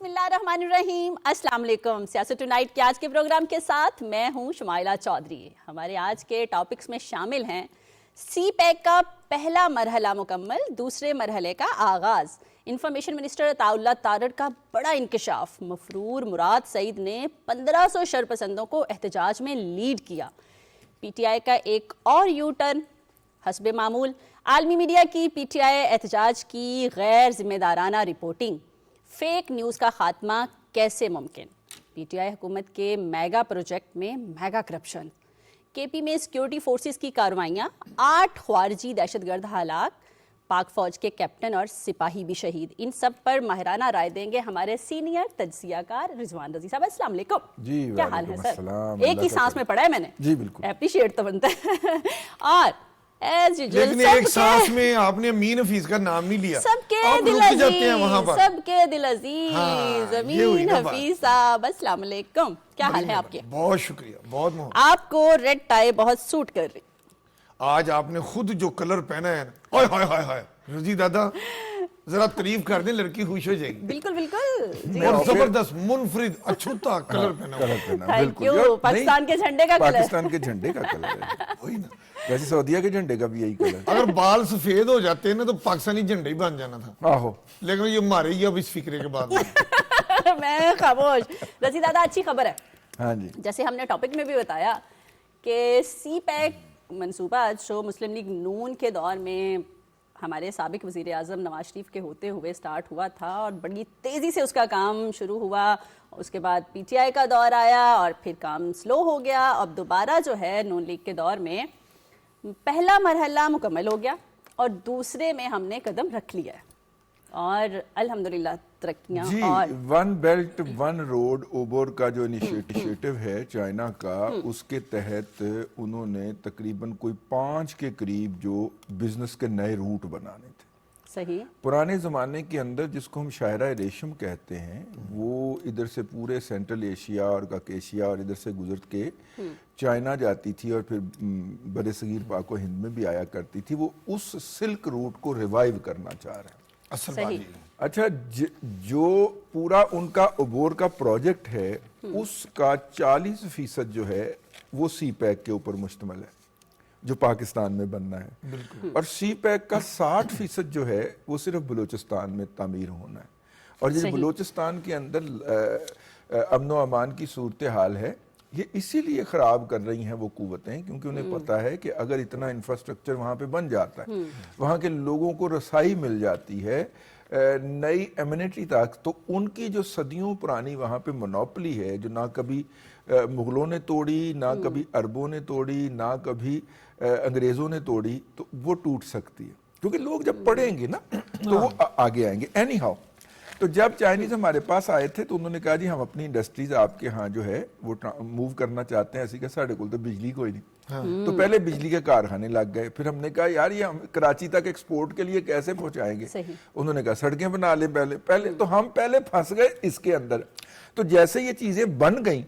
بسم اللہ الرحمن الرحیم. السلام علیکم. سیاست ٹونائٹ کے آج کے پروگرام کے ساتھ میں ہوں شمائلہ چودھری. ہمارے آج کے ٹاپکس میں شامل ہیں سی پیک کا پہلا مرحلہ مکمل, دوسرے مرحلے کا آغاز, انفارمیشن منسٹر عطاء اللہ تارڑ کا بڑا انکشاف, مفرور مراد سعید نے 1500 شرپسندوں کو احتجاج میں لیڈ کیا, پی ٹی آئی کا ایک اور یو ٹرن, حسب معمول عالمی میڈیا کی پی ٹی آئی احتجاج کی غیر ذمہ دارانہ رپورٹنگ, فیک نیوز کا خاتمہ کیسے ممکن, پی ٹی آئی حکومت کے میگا پروجیکٹ میں میگا کرپشن, کے پی میں سیکیورٹی فورسز کی کارروائیاں, 8 خارجی دہشت گرد ہلاک, پاک فوج کے کیپٹن اور سپاہی بھی شہید. ان سب پر ماہرانہ رائے دیں گے ہمارے سینئر تجزیہ کار رضوان رضی صاحب. السلام علیکم. جی کیا حال ہے سر؟ ایک ہی سانس میں پڑھا ہے میں نے. جی بالکل, اپریشیٹ تو بنتا ہے. اور لیکن ایک سانس میں آپ نے امین حفیظ کا نام نہیں لیا. سب کے دل عزیز, سب کے دل عزیز امین حفیظ صاحب. السلام علیکم. کیا حال ہے آپ کے؟ بہت شکریہ, بہت محبت. آپ کو ریڈ ٹائی بہت سوٹ کر رہی. آج آپ نے خود جو کلر پہنا ہے, ہائے ہائے ہائے ہائے, رضی دادا ذرا تعریف کر دیں, لڑکی خوش ہو جائے گی. بالکل بالکل, اور زبردست منفرد اچھوتا کلر پہنا. Thank you. پاکستان کے جھنڈے کا کلر, پاکستان کے جھنڈے کا کلر ہے وہی نا, ویسے سعودیہ کے جھنڈے کا بھی یہی کلر. اگر بال سفید ہو جاتے ہیں نا تو پاکستانی جھنڈا ہی بن جانا تھا. آہو, لیکن یہ مارے گی اب اس فکرے کے بعد. میں خاموش. رضی دادا اچھی خبر ہے. ہاں جی, جیسے ہم نے ٹاپک میں بھی بتایا کہ سی پیک منصوبہ جو مسلم لیگ نون کے دور میں ہمارے سابق وزیر اعظم نواز شریف کے ہوتے ہوئے سٹارٹ ہوا تھا, اور بڑی تیزی سے اس کا کام شروع ہوا. اس کے بعد پی ٹی آئی کا دور آیا اور پھر کام سلو ہو گیا. اب دوبارہ جو ہے نون لیگ کے دور میں پہلا مرحلہ مکمل ہو گیا اور دوسرے میں ہم نے قدم رکھ لیا ہے, اور الحمدللہ ترقیاں. جی, one belt one road OBOR کا جو انیشیٹو ہے چائنا کا, اس کے تحت انہوں نے تقریباً کوئی 5 کے قریب جو بزنس کے نئے روٹ بنانے تھے. صحیح. پرانے زمانے کے اندر جس کو ہم شاہراہ ریشم کہتے ہیں, وہ ادھر سے پورے سینٹرل ایشیا اور کاکیشیا اور ادھر سے گزر کے چائنا جاتی تھی اور پھر بر صغیر پاک و ہند میں بھی آیا کرتی تھی. وہ اس سلک روٹ کو ریوائیو کرنا چاہ رہے ہیں. اچھا, جو پورا ان کا عبور کا پروجیکٹ ہے اس کا 40% جو ہے وہ سی پیک کے اوپر مشتمل ہے جو پاکستان میں بننا ہے, اور سی پیک کا 60% جو ہے وہ صرف بلوچستان میں تعمیر ہونا ہے. اور یہ بلوچستان کے اندر امن و امان کی صورتحال ہے, یہ اسی لیے خراب کر رہی ہیں وہ قوتیں, کیونکہ انہیں پتا ہے کہ اگر اتنا انفراسٹرکچر وہاں پہ بن جاتا ہے, وہاں کے لوگوں کو رسائی مل جاتی ہے نئی ایمنٹی تک, تو ان کی جو صدیوں پرانی وہاں پہ مونوپلی ہے, جو نہ کبھی مغلوں نے توڑی, نہ کبھی عربوں نے توڑی, نہ کبھی انگریزوں نے توڑی, تو وہ ٹوٹ سکتی ہے. کیونکہ لوگ جب پڑھیں گے نا تو وہ آگے آئیں گے. اینی ہاؤ, تو جب چائنیز ہمارے پاس آئے تھے تو انہوں نے کہا جی ہم اپنی انڈسٹریز آپ کے ہاں جو ہے وہ موو کرنا چاہتے ہیں. ایسی کہ ساڑھے کول تو بجلی کوئی نہیں, تو پہلے بجلی کے کارخانے لگ گئے. پھر ہم نے کہا یار یہ ہم کراچی تک ایکسپورٹ کے لیے کیسے پہنچائیں گے. انہوں نے کہا سڑکیں بنا لیں پہلے, تو ہم پہلے پھنس گئے اس کے اندر. تو جیسے یہ چیزیں بن گئیں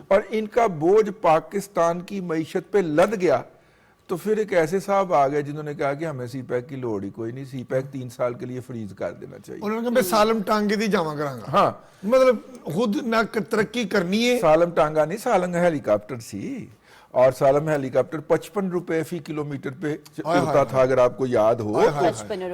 اور ان کا بوجھ پاکستان کی معیشت پہ لد گیا, تو پھر ایک ایسے صاحب آ گئے جنہوں نے کہا کہ ہمیں سی پیک کی لوڑ ہی کوئی نہیں, سی پیک 3 سال کے لیے فریز کر دینا چاہیے. انہوں نے کہا میں سالم ٹانگے دی جاواں کراں گا. ہاں, مطلب خود نہ ترقی کرنی ہے. سالم ٹانگا نہیں, سالنگ ہیلی کاپٹر سی, اور سالم ہیلی کاپٹر 55 روپے فی کلومیٹر پہ اڑتا تھا, اگر آپ کو یاد ہو.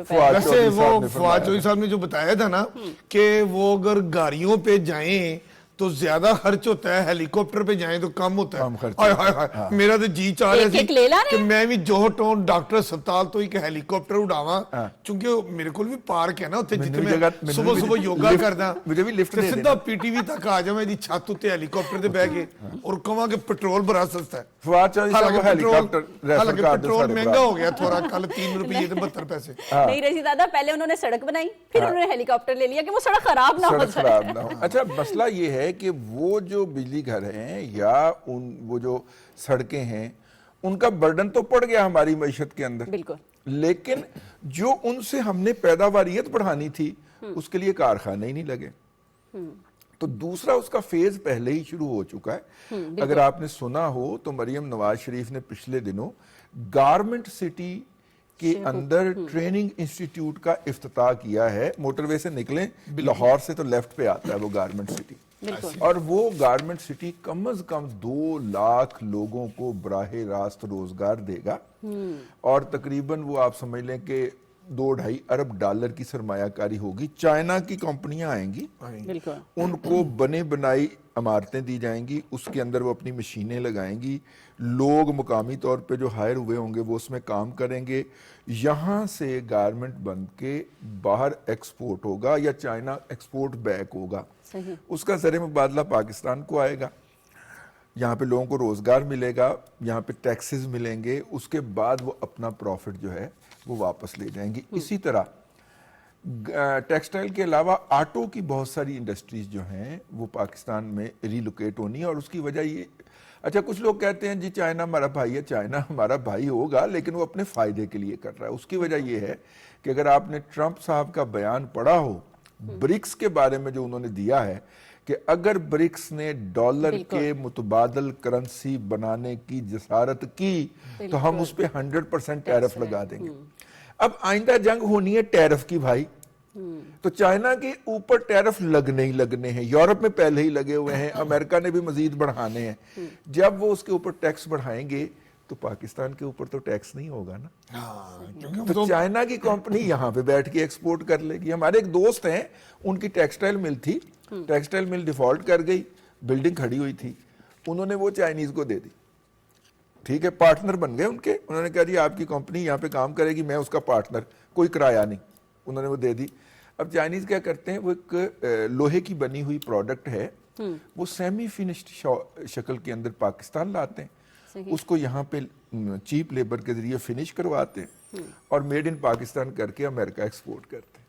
ویسے وہ فواد چودھری صاحب نے جو بتایا تھا نا کہ وہ اگر گاڑیوں پہ جائیں تو زیادہ خرچ ہوتا ہے, ہیلی کاپٹر پہ جائیں تو کم ہوتا ہے. میرا تو جی چاہ رہا سی کہ میں بھی جوہر ٹاؤن ڈاکٹر ہسپتال تو ایک ہیلی کاپٹر اڑاواں, چونکہ میرے کو بھی پارک ہے نا اتنے, جتنے میں صبح یوگا کردا, مجھے بھی لفٹ سیدھا پی ٹی وی تک آ جاواں دی چھت تے ہیلی کاپٹر تے بیٹھ کے, اور کہواں کہ پٹرول بڑا سستا ہے. فواد چودھری صاحب ہیلی کاپٹر حالانکہ پٹرول مہنگا ہو گیا تھوڑا, کل 3 روپے تے 72 پیسے. نہیں رضی دادا, پہلے انہوں نے سڑک بنائی, پھر انہوں نے ہیلی کاپٹر لے لیا کہ وہ سڑک خراب نہ ہو. اچھا, مسئلہ یہ ہے کہ وہ جو بجلی گھر ہیں یا وہ جو سڑکیں ہیں, ان کا برڈن تو پڑ گیا ہماری معیشت کے اندر, بالکل, لیکن جو ان سے ہم نے پیداواریت بڑھانی تھی اس کے لیے کارخانے ہی نہیں لگے. تو دوسرا اس کا فیز پہلے ہی شروع ہو چکا ہے. اگر آپ نے سنا ہو تو مریم نواز شریف نے پچھلے دنوں گارمنٹ سٹی کے اندر ٹریننگ انسٹیٹیوٹ کا افتتاح کیا ہے. موٹر وے سے نکلیں لاہور سے تو لیفٹ پہ آتا ہے وہ گارمنٹ سٹی, اور وہ گارمنٹ سٹی کم از کم 2 لاکھ لوگوں کو براہ راست روزگار دے گا, اور تقریباً وہ آپ سمجھ لیں کہ $2.5 ارب کی سرمایہ کاری ہوگی. چائنا کی کمپنیاں آئیں گی, ان کو بنے بنائی عمارتیں دی جائیں گی, اس کے اندر وہ اپنی مشینیں لگائیں گی, لوگ مقامی طور پہ جو ہائر ہوئے ہوں گے وہ اس میں کام کریں گے, یہاں سے گارمنٹ بن کے باہر ایکسپورٹ ہوگا یا چائنا ایکسپورٹ بیک ہوگا. اس کا زر مبادلہ پاکستان کو آئے گا, یہاں پہ لوگوں کو روزگار ملے گا, یہاں پہ ٹیکسز ملیں گے, اس کے بعد وہ اپنا پروفٹ جو ہے وہ واپس لے جائیں گی. اسی طرح ٹیکسٹائل کے علاوہ آٹو کی بہت ساری انڈسٹریز جو ہیں وہ پاکستان میں ریلوکیٹ ہونی ہے, اور اس کی وجہ یہ, اچھا کچھ لوگ کہتے ہیں جی چائنا ہمارا بھائی ہے, چائنا ہمارا بھائی ہوگا لیکن وہ اپنے فائدے کے لیے کر رہا ہے. اس کی وجہ یہ ہے کہ اگر آپ نے ٹرمپ صاحب کا بیان پڑھا ہو برکس کے بارے میں جو انہوں نے دیا ہے کہ اگر برکس نے ڈالر کے متبادل کرنسی بنانے کی جسارت کی تو ہم اس پہ 100% ٹیرف لگا دیں گے. اب آئندہ جنگ ہونی ہے ٹیرف کی بھائی, تو چائنا کے اوپر ٹیرف لگنے ہی لگنے ہیں, یورپ میں پہلے ہی لگے ہوئے ہیں, امریکہ نے بھی مزید بڑھانے ہیں. جب وہ اس کے اوپر ٹیکس بڑھائیں گے تو پاکستان کے اوپر تو ٹیکس نہیں ہوگا نا, تو چائنا کی کمپنی یہاں پہ بیٹھ کے ایکسپورٹ کر لے گی. ہمارے ایک دوست ہیں, ان کی ٹیکسٹائل مل تھی, ٹیکسٹائل مل ڈیفالٹ کر گئی, بلڈنگ کھڑی ہوئی تھی, انہوں نے وہ چائنیز کو دے دی, ٹھیک ہے, پارٹنر بن گئے ان کے. انہوں نے کہا جی آپ کی کمپنی یہاں پہ کام کرے گی, میں اس کا پارٹنر, کوئی کرایہ نہیں, انہوں نے وہ دے دی. اب چائنیز کیا کرتے ہیں, وہ ایک لوہے کی بنی ہوئی پروڈکٹ ہے, وہ سیمی فنشڈ شکل کے اندر پاکستان لاتے ہیں, اس کو یہاں پہ چیپ لیبر کے ذریعے فنش کرواتے ہیں اور میڈ ان پاکستان کر کے امریکہ ایکسپورٹ کرتے ہیں.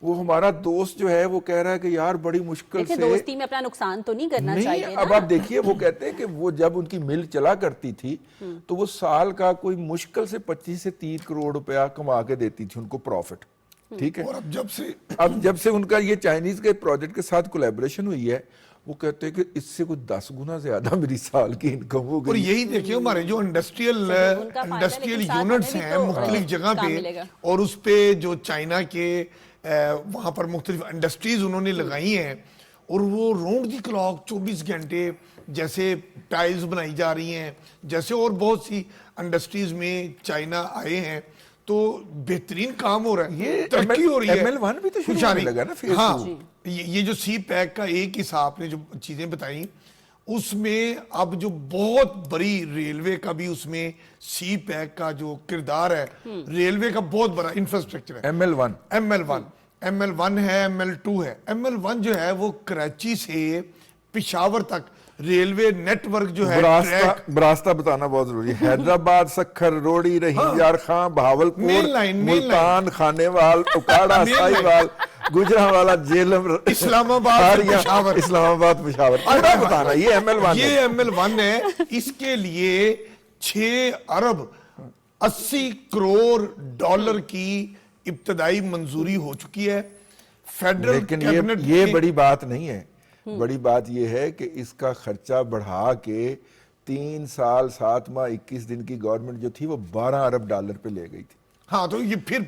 وہ ہمارا دوست جو ہے وہ کہہ رہا ہے کہ یار بڑی مشکل سے, دوستی میں اپنا نقصان تو نہیں کرنا چاہیے نا. اب آپ دیکھیے, وہ کہتے ہیں کہ وہ جب ان کی مل چلا کرتی تھی تو وہ سال کا کوئی مشکل سے 25 سے 30 کروڑ روپیہ کما کے دیتی تھی ان کو پروفٹ, ٹھیک ہے. اور اب جب سے ان کا یہ چائنیز کے پروجیکٹ کے ساتھ کولیبریشن ہوئی ہے, وہ کہتے ہیں کہ اس سے کوئی 10 گنا زیادہ میری سال کی انکم ہو گئی. اور یہی دیکھیں ہمارے جو انڈسٹریل یونٹس ہیں مختلف جگہ پہ, اور اس پہ جو چائنا کے وہاں پر مختلف انڈسٹریز انہوں نے لگائی ہیں, اور وہ راؤنڈ دی کلاک 24 گھنٹے جیسے ٹائلز بنائی جا رہی ہیں, جیسے اور بہت سی انڈسٹریز میں چائنا آئے ہیں, تو بہترین کام ہو رہا ہے, یہ ترقی ہو رہی ہے. ML1 بھی تو شروع ہونے لگا نا. ہاں, یہ جو سی پیک کا ایک حصہ آپ نے جو چیزیں بتائیں, اس میں اب جو بہت بڑی ریلوے کا بھی اس میں سی پیک کا جو کردار ہے, ریلوے کا بہت بڑا انفراسٹرکچر ہے. ML1 ہے, ML2 ہے. ML1 جو ہے وہ کراچی سے پشاور تک ریلوے نیٹ ورک جو ہے, براستہ بتانا بہت ضروری ہے. حیدرآباد, سکھر, روڑی, رحیم یار خان, بہاولپور, ملتان, خانے وال, اکاڑا, سائی وال, گجرانوالا, جیلم, اسلام آباد, پشاور, پورا بتانا. یہ ML1 ہے. اس کے لیے 6 ارب 80 کروڑ ڈالر کی ابتدائی منظوری ہو چکی ہے. فیڈرل لیکن یہ بڑی بات نہیں ہے. بڑی بات یہ ہے کہ اس کا خرچہ بڑھا کے 3 سال 7 ماہ 21 دن کی گورنمنٹ جو تھی وہ 12 ارب ڈالر پہ لے گئی تھی. ہاں, تو یہ پھر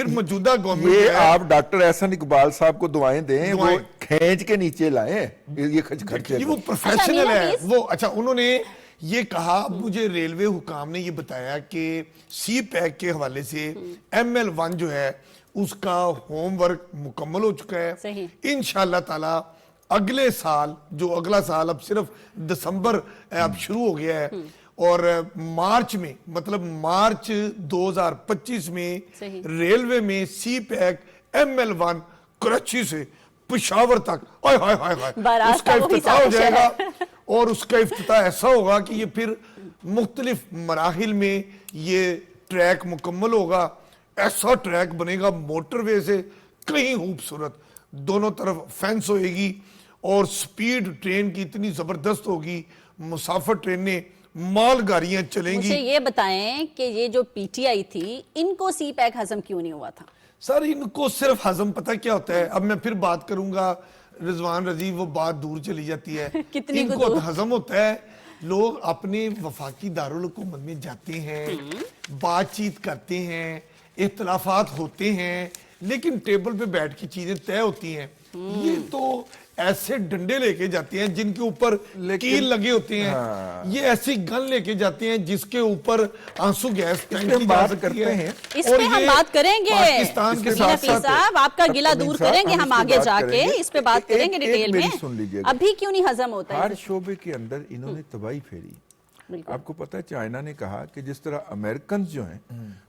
موجودہ گورنمنٹ, یہ آپ ڈاکٹر احسن اقبال صاحب کو دعائیں دیں, وہ کھینچ کے نیچے لائیں یہ خرچے. وہ پروفیشنل ہے وہ. اچھا, انہوں نے یہ کہا, مجھے ریلوے حکام نے یہ بتایا کہ سی پیک کے حوالے سے ML1 جو ہے اس کا ہوم ورک مکمل ہو چکا ہے. انشاءاللہ تعالی اگلے سال, جو اگلا سال اب صرف دسمبر اب شروع ہو گیا ہے, اور مارچ میں, مطلب مارچ 2025 میں ریلوے میں سی پیک ML1 کراچی سے پشاور تک اس کا افتتاح ہو جائے گا. اور اس کا افتتاح ایسا ہوگا کہ یہ پھر مختلف مراحل میں یہ ٹریک مکمل ہوگا. ایسا ٹریک بنے گا موٹر وے سے کہیں خوبصورت, دونوں طرف فینس ہوئے گی, اور سپیڈ ٹرین کی اتنی زبردست ہوگی, مسافر ٹرینیں, مال گاڑیاں چلیں گی. مجھے یہ بتائیں کہ یہ جو پی ٹی آئی تھی, ان کو سی پیک ہضم کیوں نہیں ہوا تھا؟ سر, ان کو صرف ہضم پتہ کیا ہوتا ہے, اب میں پھر بات کروں گا رضوان رضی, وہ بات دور چلی جاتی ہے. ان کو ہضم ہوتا ہے, لوگ اپنے وفاقی دارالحکومت میں جاتے ہیں, بات چیت کرتے ہیں, اختلافات ہوتے ہیں, لیکن ٹیبل پہ بیٹھ کی چیزیں طے ہوتی ہیں. یہ تو ایسے ڈنڈے لے کے جاتے ہیں جن کے اوپر کیل لگے ہوتے ہیں, یہ ایسی گن لے کے جاتے ہیں جس کے اوپر آنسو گیس ٹینکی جا سکتی ہے. اس پہ ہم بات کریں گے پاکستان کے ساتھ حفیظ صاحب, آپ کا گلہ دور کریں گے ہم آگے جا کے, اس پہ بات کریں گے ڈیٹیل میں. سن لیجیے, ابھی کیوں نہیں ہضم ہوتا ہے ہر شعبے کے اندر انہوں نے تباہی پھیری. آپ کو پتا ہے چائنا نے کہا کہ جس طرح امریکنز جو ہیں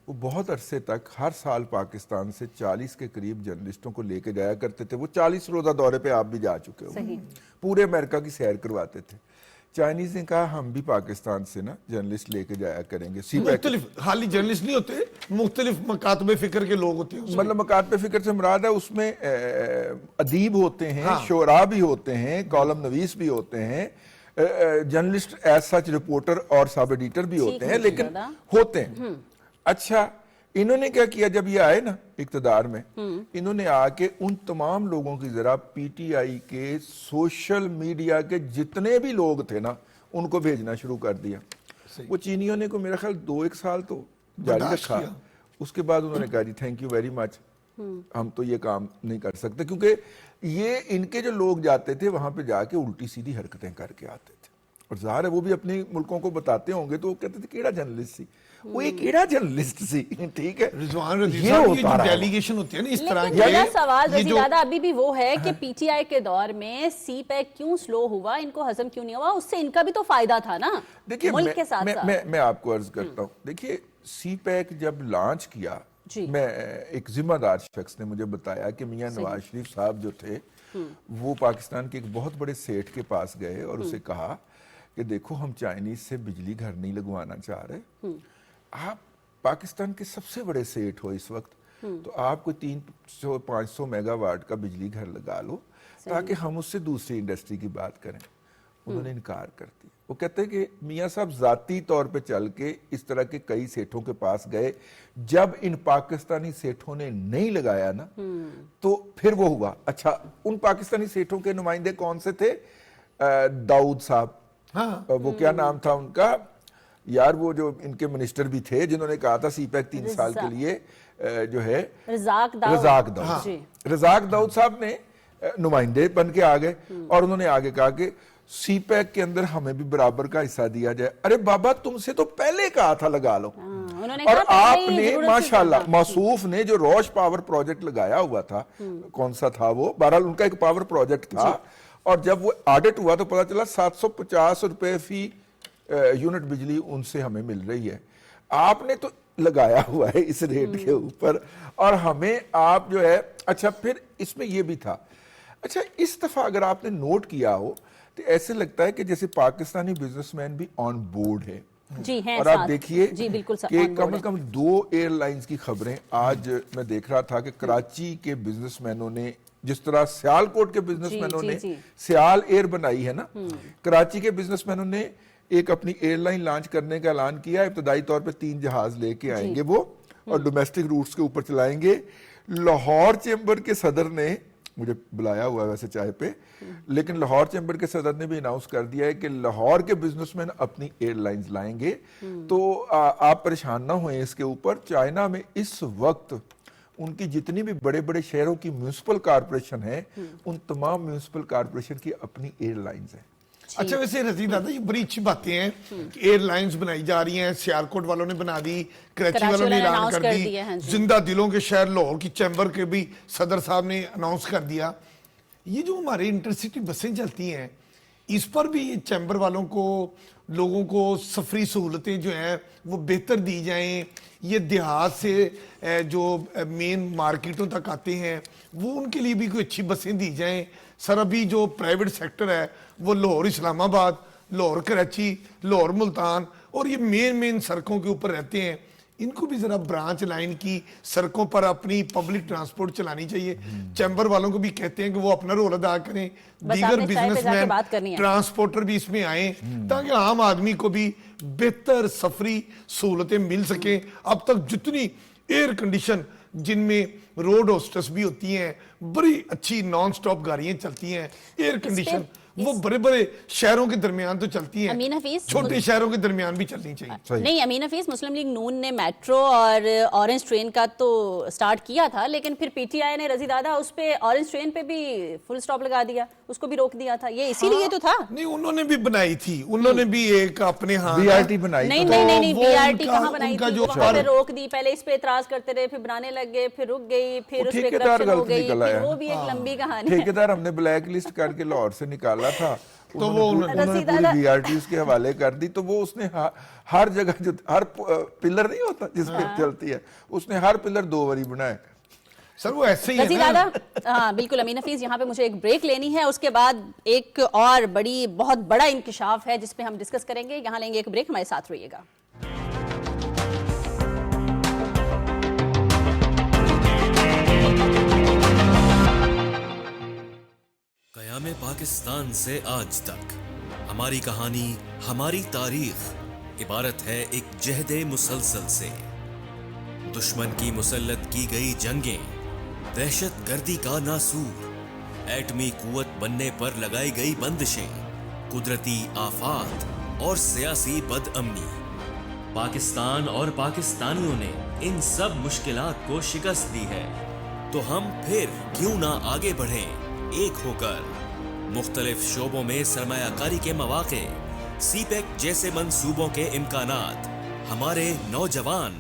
وہ بہت عرصے تک ہر سال پاکستان سے 40 کے قریب جرنلسٹوں کو لے کے جایا کرتے تھے, وہ 40 روزہ دورے پہ آپ بھی جا چکے ہو, پورے امریکہ کی سیر کرواتے تھے. چائنیز نے کہا ہم بھی پاکستان سے نا جرنلسٹ لے کے جایا کریں گے. مختلف حالی جرنلسٹ نہیں ہوتے, مختلف مکاتب فکر کے لوگ ہوتے ہیں. مطلب مکاتب فکر سے مراد ہے اس میں ادیب ہوتے ہیں, شعراء بھی ہوتے ہیں, کالم نویس بھی ہوتے ہیں, جرنلسٹ ایز سچ رپورٹر اور سب ایڈیٹر بھی ہوتے ہیں, لیکن ہوتے ہیں. اچھا انہوں نے کیا کیا جب یہ آئے نا اقتدار میں, انہوں نے آ کے ان تمام لوگوں کی ذرا پی ٹی آئی کے سوشل میڈیا کے جتنے بھی لوگ تھے نا ان کو بھیجنا شروع کر دیا. وہ چینیوں نے کو میرا خیال 2-1 سال تو جاری رکھا, اس کے بعد انہوں نے کہا جی تھینک یو ویری مچ, ہم تو یہ کام نہیں کر سکتے, کیونکہ یہ ان کے جو لوگ جاتے تھے وہاں پہ جا کے الٹی سیدھی حرکتیں کر کے آتے تھے. اور ظاہر ہے وہ بھی اپنے ملکوں کو بتاتے ہوں گے تو وہ کہتے تھے کیڑا جرنلسٹ سی, وہ ایک کیڑا جرنلسٹ سی, ٹھیک ہے. رضوان رضی صاحب یہ جو ڈیلیگیشن ہوتی ہے نا اس طرح کی, میرا سوال رضی دادا ابھی بھی وہ ہے کہ پی ٹی آئی کے دور میں سی پیک کیوں سلو ہوا, ان کو ہضم کیوں نہیں ہوا, اس سے ان کا بھی تو فائدہ تھا نا ملک کے ساتھ ساتھ. میں آپ کو عرض کرتا ہوں, دیکھیے سی پیک جب لانچ کیا, میں ایک ذمہ دار شخص نے مجھے بتایا کہ میاں نواز شریف صاحب جو تھے وہ پاکستان کے ایک بہت بڑے سیٹھ کے پاس گئے اور اسے کہا کہ دیکھو ہم چائنیز سے بجلی گھر نہیں لگوانا چاہ رہے, آپ پاکستان کے سب سے بڑے سیٹ ہو اس وقت, تو آپ کو 300-500 میگا واٹ کا بجلی گھر لگا لو تاکہ ہم اس سے دوسری انڈسٹری کی بات کریں. انہوں نے انکار کر دی. وہ کہتے ہیں کہ میاں صاحب ذاتی طور پہ چل کے اس طرح کے کئی سیٹھوں کے پاس گئے, جب ان پاکستانی سیٹھوں نے نہیں لگایا نا تو پھر وہ ہوا. اچھا ان پاکستانی سیٹھوں کے نمائندے کون سے تھے؟ داؤد صاحب, وہ کیا نام تھا ان کا یار, وہ جو ان کے منسٹر بھی تھے جنہوں نے کہا تھا سی پیک 3 سال کے لیے جو ہے رزاق داؤد. رزاق داؤد صاحب نے نمائندے بن کے آ گئے اور انہوں نے آگے کہا کہ سی پیک کے اندر ہمیں بھی برابر کا حصہ دیا جائے. ارے بابا تم سے تو پہلے کہا تھا لگا لو, اور آپ نے ماشاءاللہ موصوف نے جو روش پاور پروجیکٹ لگایا ہوا تھا, کون سا تھا وہ, بہرحال ان کا ایک پاور پروجیکٹ تھا, اور جب وہ آڈٹ ہوا تو پتا چلا 750 روپے فی یونٹ بجلی ان سے ہمیں مل رہی ہے. آپ نے تو لگایا ہوا ہے اس ریٹ کے اوپر, اور ہمیں آپ جو ہے. اچھا پھر اس میں یہ بھی تھا, اچھا اس دفعہ اگر آپ نے نوٹ کیا ہو تو ایسے لگتا ہے کہ جیسے پاکستانی بزنس مین بھی آن بورڈ ہے. اور آپ دیکھیے کہ کم از کم 2 ایئر لائنز کی خبریں آج میں دیکھ رہا تھا کہ کراچی کے بزنس مینوں نے, جس طرح سیالکوٹ کے بزنس مینوں نے سیال ایئر بنائی ہے نا, کراچی کے بزنس مینوں نے ایک اپنی ایئر لائن لانچ کرنے کا اعلان کیا. ابتدائی طور پہ 3 جہاز لے کے آئیں گے وہ, اور ڈومیسٹک روٹس کے اوپر چلائیں گے. لاہور چیمبر کے صدر نے مجھے بلایا ہوا ہے ویسے چائے پہ, لیکن لاہور چیمبر کے صدر نے بھی اناؤنس کر دیا ہے کہ لاہور کے بزنس مین اپنی ایئر لائنز لائیں گے. تو آپ پریشان نہ ہوئیں اس کے اوپر. چائنا میں اس وقت ان کی جتنی بھی بڑے بڑے شہروں کی میونسپل کارپوریشن ہے, ان تمام میونسپل کارپوریشن کی اپنی ایئر لائنز ہیں. اچھا ویسے رضی دادا یہ بڑی اچھی باتیں ہیں کہ ایئر لائنز بنائی جا رہی ہیں, سیالکوٹ والوں نے بنا دی, کراچی والوں نے اعلان کر دی, زندہ دلوں کے شہر لاہور کی چیمبر کے بھی صدر صاحب نے اناؤنس کر دیا. یہ جو ہمارے انٹرسٹی بسیں چلتی ہیں اس پر بھی یہ چیمبر والوں کو, لوگوں کو سفری سہولتیں جو ہیں وہ بہتر دی جائیں. یہ دیہات سے جو مین مارکیٹوں تک آتے ہیں وہ ان کے لیے بھی کوئی اچھی بسیں دی جائیں. سر ابھی جو پرائیویٹ سیکٹر ہے وہ لاہور اسلام آباد, لاہور کراچی, لاہور ملتان اور یہ مین سڑکوں کے اوپر رہتے ہیں, ان کو بھی ذرا برانچ لائن کی سڑکوں پر اپنی پبلک ٹرانسپورٹ چلانی چاہیے. چیمبر والوں کو بھی کہتے ہیں کہ وہ اپنا رول ادا کریں, دیگر بزنس مین ٹرانسپورٹر بھی اس میں آئیں تاکہ عام آدمی کو بھی بہتر سفری سہولتیں مل سکیں. اب تک جتنی ایئر کنڈیشن جن میں روڈ ہوسٹس بھی ہوتی ہیں, بڑی اچھی نان سٹاپ گاڑیاں چلتی ہیں ایئر کنڈیشن, وہ بڑے بڑے شہروں کے درمیان تو چلتی امین ہیں, حفیظ چھوٹے شہروں کے درمیان بھی چلنی چاہیے. نہیں, امین حفیظ مسلم لیگ نون نے میٹرو اور اورنج ٹرین کا تو سٹارٹ کیا تھا, لیکن پھر پی ٹی آئی نے رضی دادا اس پہ اورنج ٹرین پہ بھی فل سٹاپ لگا دیا, اس کو بھی روک دیا تھا. یہ اسی لیے تو تھا. نہیں, انہوں نے بھی بنائی تھی, انہوں نے بھی ایک اپنے ہاں بی آر ٹی بنائی. نہیں, بی آر ٹی کہاں بنائی تھی, جو وہاں پہ روک دی, پہلے اس پہ اعتراض کرتے رہے, پھر بنانے لگ گئے, پھر رک گئی, پھر اس پہ کرپشن ہو گئی, پھر وہ بھی ایک لمبی کہانی ہے. ٹھیکیدار ہم نے بلیک لسٹ کر کے لاہور سے نکالا تھا, تو وہ انہوں نے پوری بی آر ٹی اس کے حوالے کر دی, تو وہ اس نے ہر جگہ جو ہر پلر نہیں ہوتا جس پہ چلتی ہے, اس نے ہر پلر 2 باری بنائے. سر وہ ایسے ہی ہے رضی دادا, ہاں بالکل امین حفیظ, یہاں پہ مجھے ایک بریک لینی ہے, اس کے بعد ایک اور بہت بڑا انکشاف ہے جس پہ ہم ڈسکس کریں گے. یہاں لیں گے ایک بریک, ہمارے ساتھ رہیے گا. قیام پاکستان سے آج تک ہماری کہانی, ہماری تاریخ عبارت ہے ایک جہد مسلسل سے. دشمن کی مسلط کی گئی جنگیں, دہشت گردی کا ناسور, ایٹمی قوت بننے پر لگائی گئی بندشیں, قدرتی آفات اور سیاسی بد امنی. پاکستان اور پاکستانیوں نے ان سب مشکلات کو شکست دی ہے, تو ہم پھر کیوں نہ آگے بڑھیں ایک ہو کر. مختلف شعبوں میں سرمایہ کاری کے مواقع, سی پیک جیسے منصوبوں کے امکانات, ہمارے نوجوان,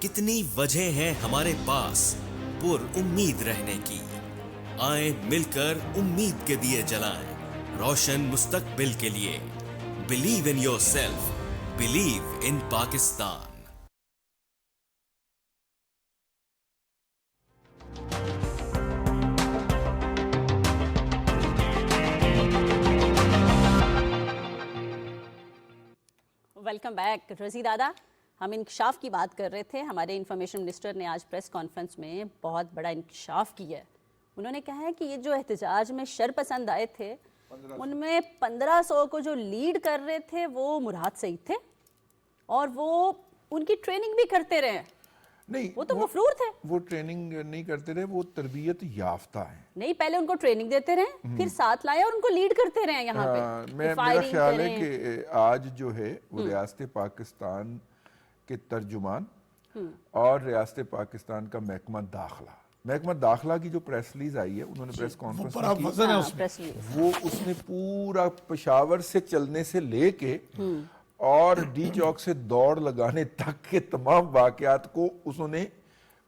کتنی وجہیں ہیں ہمارے پاس پر امید رہنے کی. آئیں مل کر امید کے دیے جلائیں روشن مستقبل کے لیے. Believe in your self, believe in Pakistan. Welcome back. رضی دادا, ہم انکشاف کی بات کر رہے تھے. ہمارے انفارمیشن منسٹر نے آج پریس کانفرنس میں بہت بڑا انکشاف کیا ہے. انہوں نے کہا ہے کہ یہ جو احتجاج میں شرپسند آئے تھے, ان میں 1500 کو جو لیڈ کر رہے تھے وہ مراد سعید تھے, اور وہ ان کی ٹریننگ بھی کرتے رہے. نہیں, وہ تو مفرور تھے. وہ ٹریننگ نہیں کرتے رہے, وہ تربیت یافتہ ہیں. نہیں, پہلے ان کو ٹریننگ دیتے رہے, پھر ساتھ لائے اور ان کو لیڈ کرتے رہے یہاں پہ. میرا خیال ہے کہ آج جو ہے وہ ریاست پاکستان کے ترجمان اور ریاست پاکستان کا محکمہ داخلہ کی جو پریس ریلیز آئی ہے, انہوں نے پریس کانفرنس کی, وہ اس نے پورا پشاور سے چلنے سے لے کے اور ڈی چوک سے دوڑ لگانے تک کے تمام واقعات کو اس نے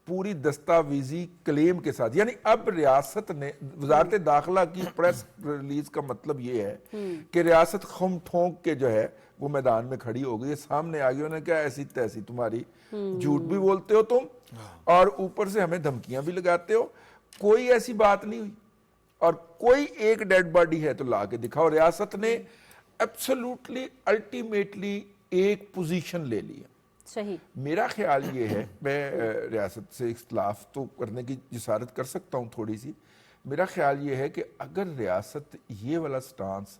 پوری دستاویزی کلیم کے ساتھ, یعنی اب ریاست نے, وزارت داخلہ کی پریس ریلیز کا مطلب یہ ہے کہ ریاست خم ٹھونک کے جو ہے وہ میدان میں کھڑی ہو گئی ہے, سامنے آ گئی. انہوں نے کہا ایسی تیسی تمہاری, جھوٹ بھی بولتے ہو تم اور اوپر سے ہمیں دھمکیاں بھی لگاتے ہو, کوئی ایسی بات نہیں ہوئی, اور کوئی ایک ڈیڈ باڈی ہے تو لا کے دکھاؤ. ریاست نے ایبسولوٹلی الٹیمیٹلی ایک پوزیشن لے لی ہے. صحیح. میرا خیال یہ ہے, میں ریاست سے اختلاف تو کرنے کی جسارت کر سکتا ہوں تھوڑی سی, میرا خیال یہ ہے کہ اگر ریاست یہ والا سٹانس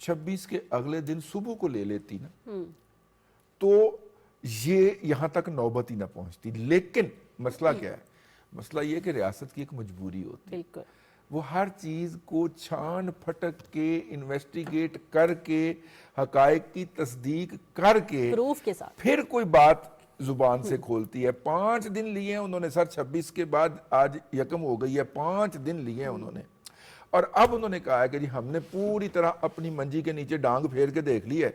26 کے اگلے دن صبح کو لے لیتی نا, تو یہ یہاں تک نوبت ہی نہ پہنچتی. لیکن مسئلہ کیا ہے, مسئلہ یہ کہ ریاست کی ایک مجبوری ہوتی ہے, وہ ہر چیز کو چھان پھٹک کے انویسٹیگیٹ کر کے حقائق کی تصدیق کر کے پروف کے ساتھ پھر کوئی بات زبان سے کھولتی ہے. 5 دن لیے ہیں انہوں نے سر, 26 کے بعد آج یکم ہو گئی ہے, 5 دن لیے ہیں انہوں نے, اور اب انہوں نے کہا ہے کہ جی ہم نے پوری طرح اپنی منجی کے نیچے ڈانگ پھیر کے دیکھ لی ہے,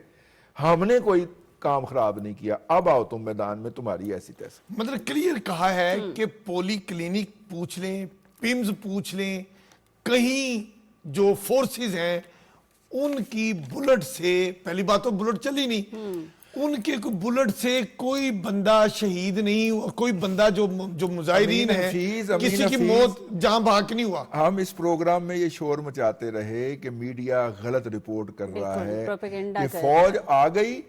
ہم نے کوئی کام خراب نہیں کیا, اب آؤ تم میدان میں, تمہاری ایسی تیسی. مطلب کلیئر کہا ہے کہ پولی کلینک پوچھ لیں, پیمز پوچھ لیں, کہیں جو فورسز ہیں ان کی بلٹ سے, پہلی بات تو بلٹ چلی نہیں, ان کے بلٹ سے کوئی بندہ شہید نہیں, کوئی بندہ جو مظاہرین ہے کسی کی موت جہاں بھاگ نہیں ہوا. ہم اس پروگرام میں یہ شور مچاتے رہے کہ میڈیا غلط رپورٹ کر رہا ہے کہ فوج آ گئی,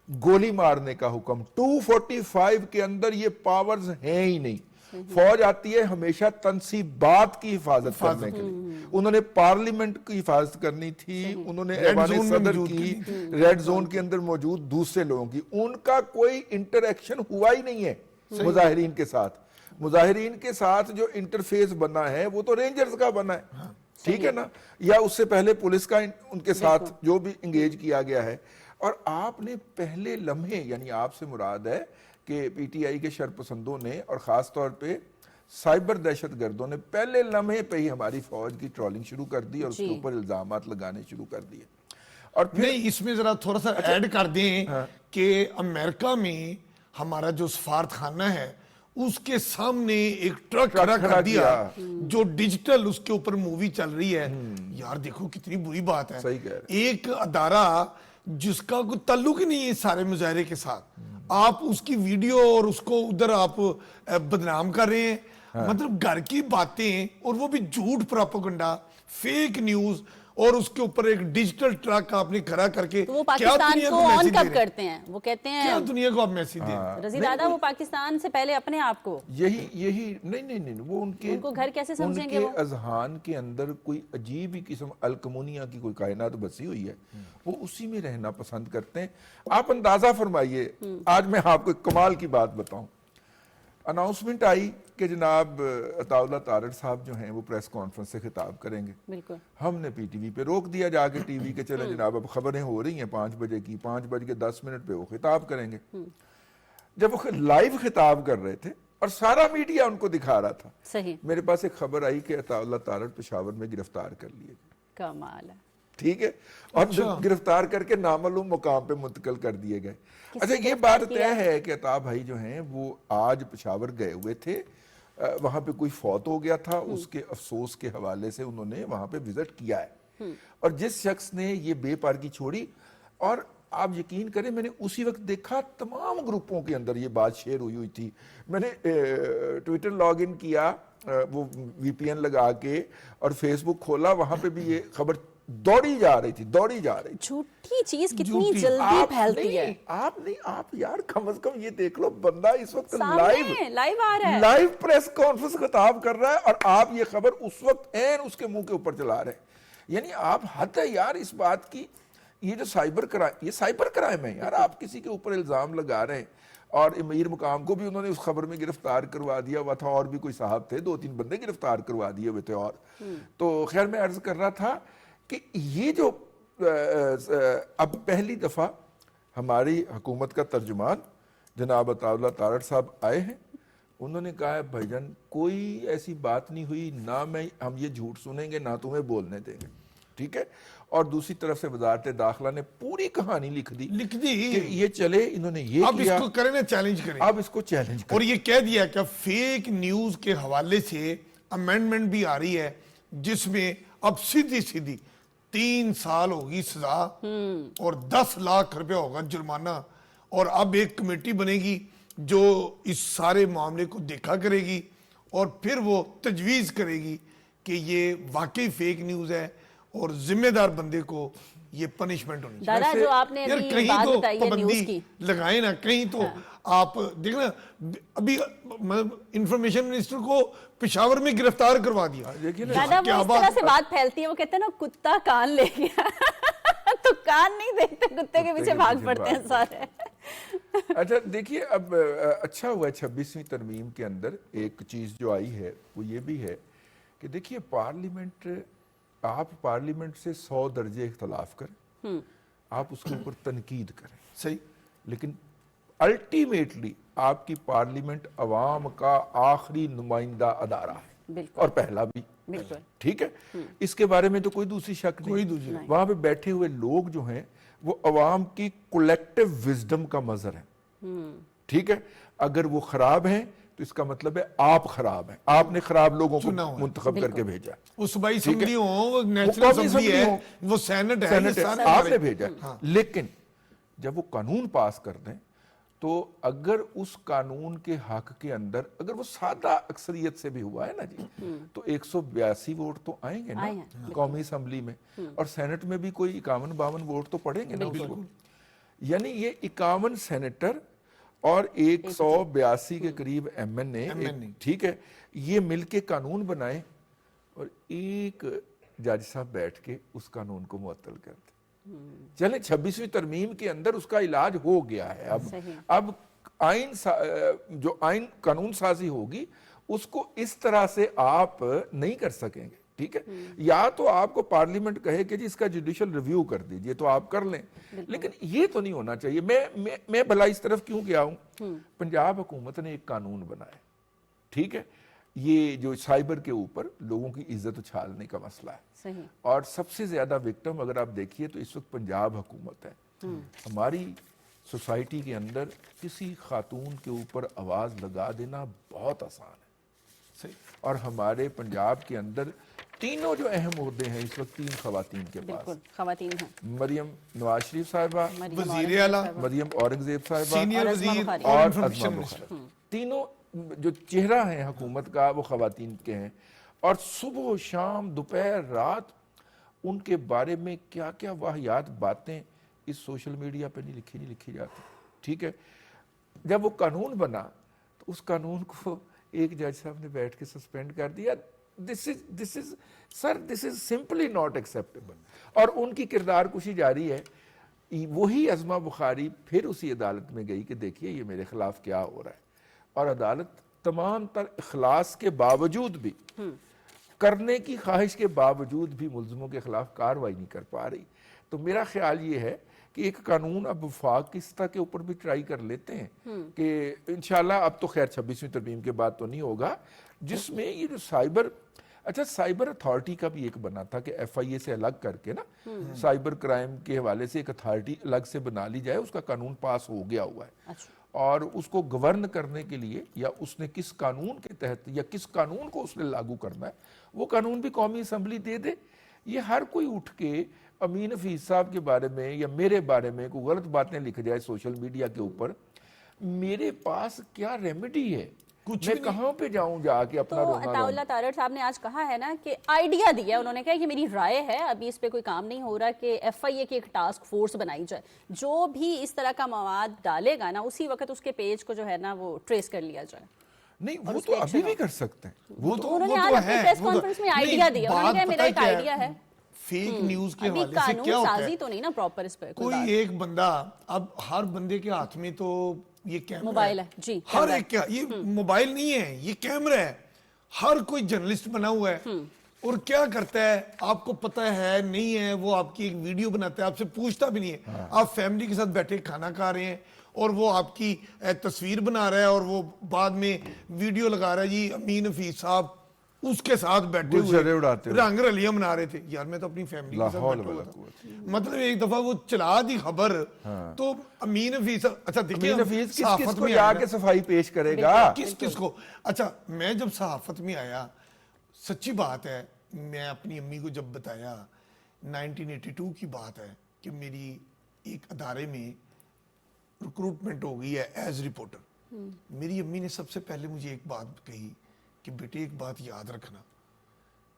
گولی مارنے کا حکم. 245 کے اندر یہ پاورز ہیں ہی نہیں. فوج آتی ہے ہمیشہ تنصیبات کی حفاظت کرنے کے لیے. انہوں نے پارلیمنٹ کی حفاظت کرنی تھی, انہوں نے ایوان صدر کی, ریڈ زون کے اندر موجود دوسرے لوگوں کی. ان کا کوئی انٹریکشن ہوا ہی نہیں ہے مظاہرین کے ساتھ. مظاہرین کے ساتھ جو انٹرفیس بنا ہے وہ تو رینجرز کا بنا ہے. ٹھیک ہے نا, یا اس سے پہلے پولیس کا ان کے ساتھ جو بھی انگیج کیا گیا ہے. اور آپ نے پہلے لمحے, یعنی آپ سے مراد ہے کہ پی ٹی آئی کے شرپسندوں نے اور خاص طور پہ سائبر دہشت گردوں نے پہلے لمحے پہ ہی ہماری فوج کی ٹرولنگ شروع کر دی اور اس کے اوپر الزامات لگانے شروع کر دیے. اور نہیں, اس میں ذرا تھوڑا سا ایڈ کر دیں کہ امریکہ میں ہمارا جو سفارت خانہ ہے اس کے سامنے ایک ٹرک کھڑا کر دیا جو ڈیجیٹل اس کے اوپر مووی چل رہی ہے. یار دیکھو کتنی بری بات ہے. صحیح کہہ رہے ایک ادارہ جس کا کوئی تعلق ہی نہیں ہے سارے مظاہرے کے ساتھ, آپ اس کی ویڈیو اور اس کو ادھر آپ بدنام کر رہے ہیں. مطلب گھر کی باتیں, اور وہ بھی جھوٹ پراپیگنڈا, فیک نیوز, اور اس کے اوپر ایک ڈیجیٹل ٹرک آپ نے کھڑا کر کے وہ پاکستان کو آن کب کرتے ہیں؟ وہ کہتے ہیں کیا دنیا کو آپ میسج دیں. رضی دادا وہ پاکستان سے پہلے اپنے آپ کو یہی نہیں وہ ان کو گھر کیسے سمجھیں گے؟ ان کے اذہان کے اندر کوئی عجیب ہی قسم الکمونیا کی کوئی کائنات بسی ہوئی ہے, وہ اسی میں رہنا پسند کرتے ہیں. آپ اندازہ فرمائیے, آج میں آپ کو ایک کمال کی بات بتاؤں. اناؤنسمنٹ آئی کہ جناب عطا اللہ تارڑ صاحب جو ہیں وہ پریس کانفرنس سے خطاب کریں گے. بالکل. ہم نے پی ٹی وی پہ روک دیا جا کے ٹی وی کے, چلیں جناب اب خبریں ہو رہی ہیں 5 بجے کی, 5:10 پہ وہ خطاب کریں گے. جب وہ لائیو خطاب کر رہے تھے اور سارا میڈیا ان کو دکھا رہا تھا, صحیح, میرے پاس ایک خبر آئی کہ عطا اللہ تارڑ پشاور میں گرفتار کر لیے گئے. کمال ہے. ٹھیک ہے, اور گرفتار کر کے نامعلوم مقام پہ منتقل کر دیے گئے. اچھا یہ بات طے ہے کہ عطا بھائی جو ہیں وہ آج پشاور گئے ہوئے تھے, وہاں پہ کوئی فوت ہو گیا تھا, اس کے افسوس کے حوالے سے انہوں نے وہاں پہ وزٹ کیا ہے. اور جس شخص نے یہ بے پارگی چھوڑی, اور آپ یقین کریں میں نے اسی وقت دیکھا تمام گروپوں کے اندر یہ بات شیئر ہوئی تھی. میں نے ٹویٹر لاگ ان کیا وہ وی پی این لگا کے, اور فیس بک کھولا, وہاں پہ بھی یہ خبر دوڑی جا رہی تھی. جھوٹی چیز کتنی جلدی پھیلتی ہے. آپ یار کم از کم یہ دیکھ لو, بندہ اس وقت لائیو آ رہا ہے, لائیو پریس کانفرنس خطاب کر رہا ہے, اور آپ یہ خبر اس وقت این اس کے منہ کے اوپر چلا رہے ہیں. یعنی آپ حد ہے یار اس بات کی. یہ جو سائبر کرائم ہے یار, آپ کسی کے اوپر الزام لگا رہے ہیں, اور امیر مقام کو بھی انہوں نے اس خبر میں گرفتار کروا دیا ہوا تھا, اور بھی کوئی صاحب تھے 2-3 بندے گرفتار کروا دیے ہوئے تھے. اور تو خیر میں عرض کر رہا تھا کہ یہ جو اب پہلی دفعہ ہماری حکومت کا ترجمان جناب عطا اللہ تارڑ صاحب آئے ہیں, انہوں نے کہا ہے بھائی جان کوئی ایسی بات نہیں ہوئی, نہ ہم یہ جھوٹ سنیں گے نہ تمہیں بولنے دیں گے. ٹھیک ہے, اور دوسری طرف سے وزارت داخلہ نے پوری کہانی لکھ دی کہ یہ چلے, انہوں نے یہ اب اس کو کریں نا, چیلنج کریں, اب اس کو چیلنج کریں. اور یہ کہہ دیا کہ فیک نیوز کے حوالے سے امینڈمنٹ بھی آ رہی ہے جس میں اب سیدھی 3 سال ہوگی سزا اور 10 لاکھ روپے ہوگا جرمانہ, اور اب ایک کمیٹی بنے گی جو اس سارے معاملے کو دیکھا کرے گی, اور پھر وہ تجویز کرے گی کہ یہ واقعی فیک نیوز ہے اور ذمہ دار بندے کو یہ پنشمنٹ ہونی چاہیے. دادا جو آپ نے ابھی بات بتائی ہے نیوز کی, لگائیں نا کہیں تو آپ دیکھنا, ابھی انفارمیشن منسٹر کو پشاور میں گرفتار کروا دیا. دادا وہ اس طرح سے بات پھیلتی ہے, وہ کہتے ہیں نا کتا کان لے گیا تو کان نہیں دیکھتے, کتے کے پیچھے بھاگ پڑتے ہیں سارے. اچھا دیکھیے, اب اچھا ہوا 26ویں ترمیم کے اندر ایک چیز جو آئی ہے وہ یہ بھی ہے کہ دیکھیے پارلیمنٹ, آپ پارلیمنٹ سے 100 درجے اختلاف کریں, آپ اس کے اوپر تنقید کریں, صحیح, لیکن الٹیمیٹلی آپ کی پارلیمنٹ عوام کا آخری نمائندہ ادارہ ہے, اور پہلا بھی. ٹھیک ہے, اس کے بارے میں تو کوئی دوسری شک نہیں. وہاں پہ بیٹھے ہوئے لوگ جو ہیں وہ عوام کی کولیکٹیو وزڈم کا مظہر ہے. ٹھیک ہے, اگر وہ خراب ہیں تو اس کا مطلب ہے آپ خراب ہیں, آپ نے خراب لوگوں کو منتخب کر کے بھیجا. وہ صوبائی اسمبلی ہو, وہ نیشنل اسمبلی ہے, وہ سینٹ ہے, آپ نے بھیجا. لیکن جب وہ قانون پاس کر دیں تو اگر اس قانون کے حق کے اندر اگر وہ سادہ اکثریت سے بھی ہوا ہے نا جی, تو 182 ووٹ تو آئیں گے نا قومی اسمبلی میں, اور سینٹ میں بھی کوئی 51-52 ووٹ تو پڑیں گے نا اس کو. یعنی یہ 51 سینیٹر اور 182 کے قریب ایم این اے, ٹھیک ہے, یہ مل کے قانون بنائے, اور ایک جج صاحب بیٹھ کے اس قانون کو معطل کر دیں. چلیں 26ویں ترمیم کے اندر اس کا علاج ہو گیا ہے. اب آئین جو آئین قانون سازی ہوگی اس کو اس طرح سے آپ نہیں کر سکیں گے. ٹھیک ہے. یا تو آپ کو پارلیمنٹ کہے کہ جی اس کا جوڈیشل ریویو کر دیجئے تو آپ کر لیں, لیکن یہ تو نہیں ہونا چاہیے. میں بھلا اس طرف کیوں گیا ہوں, پنجاب حکومت نے ایک قانون بنایا, ٹھیک ہے, یہ جو سائبر کے اوپر لوگوں کی عزت اچھالنے کا مسئلہ ہے. صحیح. اور سب سے زیادہ وکٹم اگر آپ دیکھیے تو اس وقت پنجاب حکومت ہے. ہماری سوسائٹی کے اندر کسی خاتون کے اوپر آواز لگا دینا بہت آسان ہے. اور ہمارے پنجاب کے اندر تینوں جو اہم عہدے ہیں اس وقت 3 خواتین کے پاس. بالکل خواتین ہیں. مریم نواز شریف صاحبہ, وزیر اعلیٰ, مریم اورنگزیب صاحبہ سینئر وزیر اور انفارمیشن ازما بخاری. تینوں جو چہرہ ہیں حکومت کا وہ خواتین کے ہیں. اور صبح و شام دوپہر رات ان کے بارے میں کیا کیا واہیات باتیں اس سوشل میڈیا پہ نہیں لکھی جاتی. ٹھیک ہے, جب وہ قانون بنا تو اس قانون کو ایک جج صاحب نے بیٹھ کے سسپینڈ کر دیا. دس از سمپلی ناٹ ایکسیپٹیبل. اور ان کی کردار کشی جاری ہے. وہی ازما بخاری پھر اسی عدالت میں گئی کہ دیکھیے یہ میرے خلاف کیا ہو رہا ہے, اور عدالت تمام تر اخلاص کے باوجود بھی, کرنے کی خواہش کے باوجود بھی ملزموں کے خلاف کارروائی نہیں کر پا رہی. تو میرا خیال یہ ہے کہ ایک قانون اب وفاق کی سطح کے اوپر بھی ٹرائی کر لیتے ہیں کہ انشاءاللہ اب تو خیر 26ویں ترمیم کے بعد تو نہیں ہوگا, جس میں یہ جو سائبر اتھارٹی کا بھی ایک بنا تھا کہ ایف آئی اے سے الگ کر کے نا سائبر کرائم کے حوالے سے ایک اتھارٹی الگ سے بنا لی جائے. اس کا قانون پاس ہو گیا ہوا ہے, اور اس کو گورن کرنے کے لیے یا اس نے کس قانون کے تحت یا کس قانون کو اس نے لاگو کرنا ہے وہ قانون بھی قومی اسمبلی دے دے. یہ ہر کوئی اٹھ کے امین حفیظ صاحب کے بارے میں یا میرے بارے میں کوئی غلط باتیں لکھ جائے سوشل میڈیا کے اوپر, میرے پاس کیا ریمیڈی ہے, میں کہاں پہ جاؤں جا کے اپنا رونا عطا اللہ تارڑ صاحب نے آج کہا ہے نا کہ آئیڈیا دیا, انہوں نے کہا کہ میری رائے ہے, ابھی اس پہ کوئی کام نہیں ہو رہا, کہ ایف آئی اے کی ایک ٹاسک فورس بنائی جائے, جو بھی اس طرح کا مواد ڈالے گا نا اسی وقت اس کے پیج کو جو ہے نا وہ ٹریس کر لیا جائے. نہیں وہ تو ابھی بھی کر سکتے ہیں. وہ تو انہوں نے آج اپنی پریس کانفرنس میں آئیڈیا دیا, انہوں نے کہا میرا ایک آئیڈیا ہے. فیک نیوز کے حوالے سے قانون کیا ہوتا سازی تو نہیں نا پراپر اس پہ کوئی ایک بندہ, اب ہر بندے کے ہاتھ میں تو یہ کیمرہ موبائل ہے, جی ہر ایک کیا, یہ موبائل نہیں ہے یہ کیمرہ ہے. ہر کوئی جرنلسٹ بنا ہوا ہے اور کیا کرتا ہے آپ کو پتہ ہے نہیں ہے, وہ آپ کی ایک ویڈیو بناتا ہے, آپ سے پوچھتا بھی نہیں ہے, آپ فیملی کے ساتھ بیٹھے کھانا کھا رہے ہیں اور وہ آپ کی تصویر بنا رہا ہے اور وہ بعد میں ویڈیو لگا رہا ہے جی امین حفیظ صاحب اس کے ساتھ بیٹھے ہوئے رنگ رلیاں منا رہے تھے. یار میں تو اپنی فیملی کے ساتھ بیٹھا ہوا تھا. مطلب ایک دفعہ وہ چلا دی خبر تو امین حفیظ, اچھا دیکھیں کس کو جا کے صفائی پیش کرے گا, کس کو. اچھا میں جب صحافت میں آیا, سچی بات ہے, میں اپنی امی کو جب بتایا 1982 کی بات ہے کہ میری ایک ادارے میں ریکروٹمنٹ ہو گئی ہے ایز رپورٹر, میری امی نے سب سے پہلے مجھے ایک بات کہی کہ بیٹے ایک بات یاد رکھنا,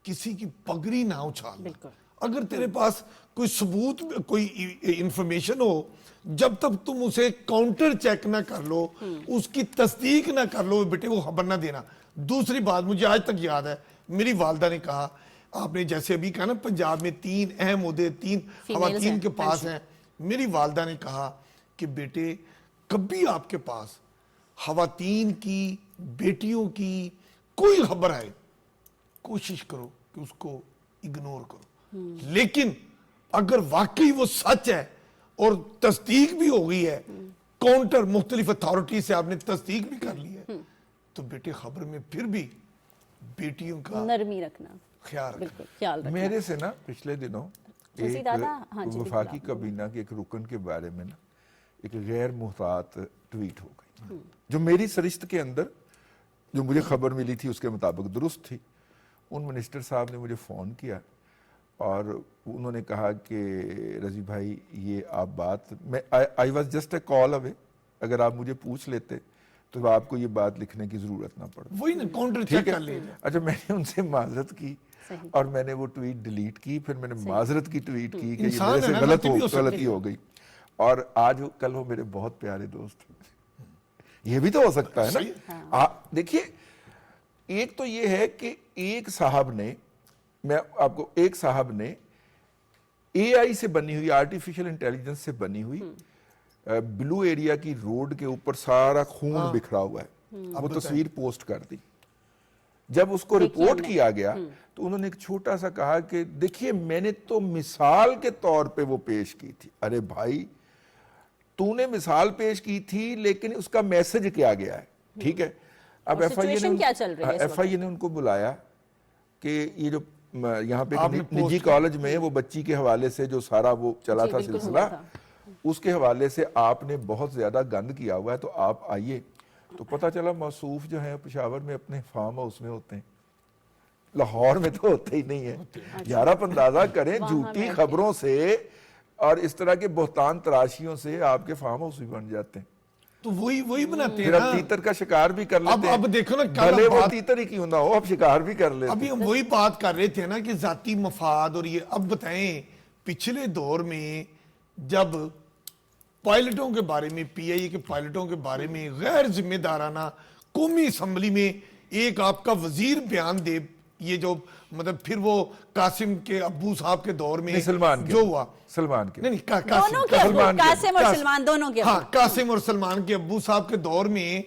کسی کی پگڑی نہ اچھالنا. اگر تیرے پاس کوئی ثبوت کوئی انفارمیشن ہو, جب تک تم اسے کاؤنٹر چیک نہ کر لو, اس کی تصدیق نہ کر لو, بیٹے وہ خبر نہ دینا. دوسری بات مجھے آج تک یاد ہے, میری والدہ نے کہا, آپ نے جیسے ابھی کہا نا پنجاب میں 3 اہم عہدے 3 خواتین کے پاس ہیں, میری والدہ نے کہا کہ بیٹے کبھی آپ کے پاس خواتین کی, بیٹیوں کی کوئی خبر آئے, کوشش کرو کہ اس کو اگنور کرو. لیکن اگر واقعی وہ سچ ہے اور تصدیق بھی ہو گئی ہے, کاؤنٹر مختلف اتھارٹی سے آپ نے تصدیق بھی کر لی ہے, تو بیٹے خبر میں پھر بھی بیٹیوں کا نرمی رکھنا, خیال رکھنا. میرے سے نا پچھلے دنوں ایک وفاقی کابینہ کے ایک رکن کے بارے میں نا ایک غیر محتاط ٹویٹ ہو گئی, جو میری سرشت کے اندر جو مجھے خبر ملی تھی اس کے مطابق درست تھی. ان منسٹر صاحب نے مجھے فون کیا اور انہوں نے کہا کہ رضی بھائی یہ آپ بات, میں آئی واز جسٹ اے کال اوے, اگر آپ مجھے پوچھ لیتے تو آپ کو یہ بات لکھنے کی ضرورت نہ پڑتی. وہی نا کاؤنٹر چیک کر لیں. اچھا میں نے ان سے معذرت کی اور میں نے وہ ٹویٹ ڈیلیٹ کی, پھر میں نے معذرت کی ٹویٹ کی کہ یہ میرے سے غلطی ہو گئی, اور آج کل وہ میرے بہت پیارے دوست. یہ بھی تو ہو سکتا ہے نا. دیکھیے ایک تو یہ ہے کہ ایک صاحب نے, میں آپ کو, ایک صاحب نے اے آئی سے بنی ہوئی, آرٹیفیشل انٹیلیجنس سے بنی ہوئی بلو ایریا کی روڈ کے اوپر سارا خون بکھرا ہوا ہے, وہ تصویر پوسٹ کر دی. جب اس کو رپورٹ کیا گیا تو انہوں نے ایک چھوٹا سا کہا کہ دیکھیے میں نے تو مثال کے طور پہ وہ پیش کی تھی. ارے بھائی تو نے مثال پیش کی تھی لیکن اس کا میسج کیا گیا ہے, ٹھیک ہے. اب ایف آئی اے نے ان کو بلایا کہ یہ جو یہاں پہ نجی کالج میں وہ بچی کے حوالے سے جو سارا وہ چلا تھا سلسلہ, اس کے حوالے سے آپ نے بہت زیادہ گند کیا ہوا ہے تو آپ آئیے. تو پتہ چلا موصوف جو ہیں پشاور میں اپنے فارم ہاؤس میں ہوتے ہیں, لاہور میں تو ہوتے ہی نہیں ہے. یار آپ اندازہ کریں جھوٹی خبروں سے اور اس طرح کے بہتان تراشیوں سے آپ کے فارم ہاؤس بھی بن جاتے ہیں. تو وہی بناتے ہیں پھر اب تیتر کا شکار بھی کر لیتے ہیں. اب دیکھو نا, بھلے وہ تیتر ہی کیوں نہ ہو, اب شکار بھی کر لیتے ہیں. ابھی ہم وہی بات کر رہے تھے نا کہ ذاتی مفاد. اور یہ اب بتائیں پچھلے دور میں جب پائلٹوں کے بارے میں, پی آئی اے کے پائلٹوں کے بارے میں غیر ذمہ دارانہ قومی اسمبلی میں ایک آپ کا وزیر بیان دے, یہ جو مطلب پھر وہ قاسم کے ابو صاحب کے دور میں جو ہوا, سلمان کے نہیں قاسم اور سلمان دونوں کے, ہاں قاسم اور سلمان کے ابو صاحب کے دور میں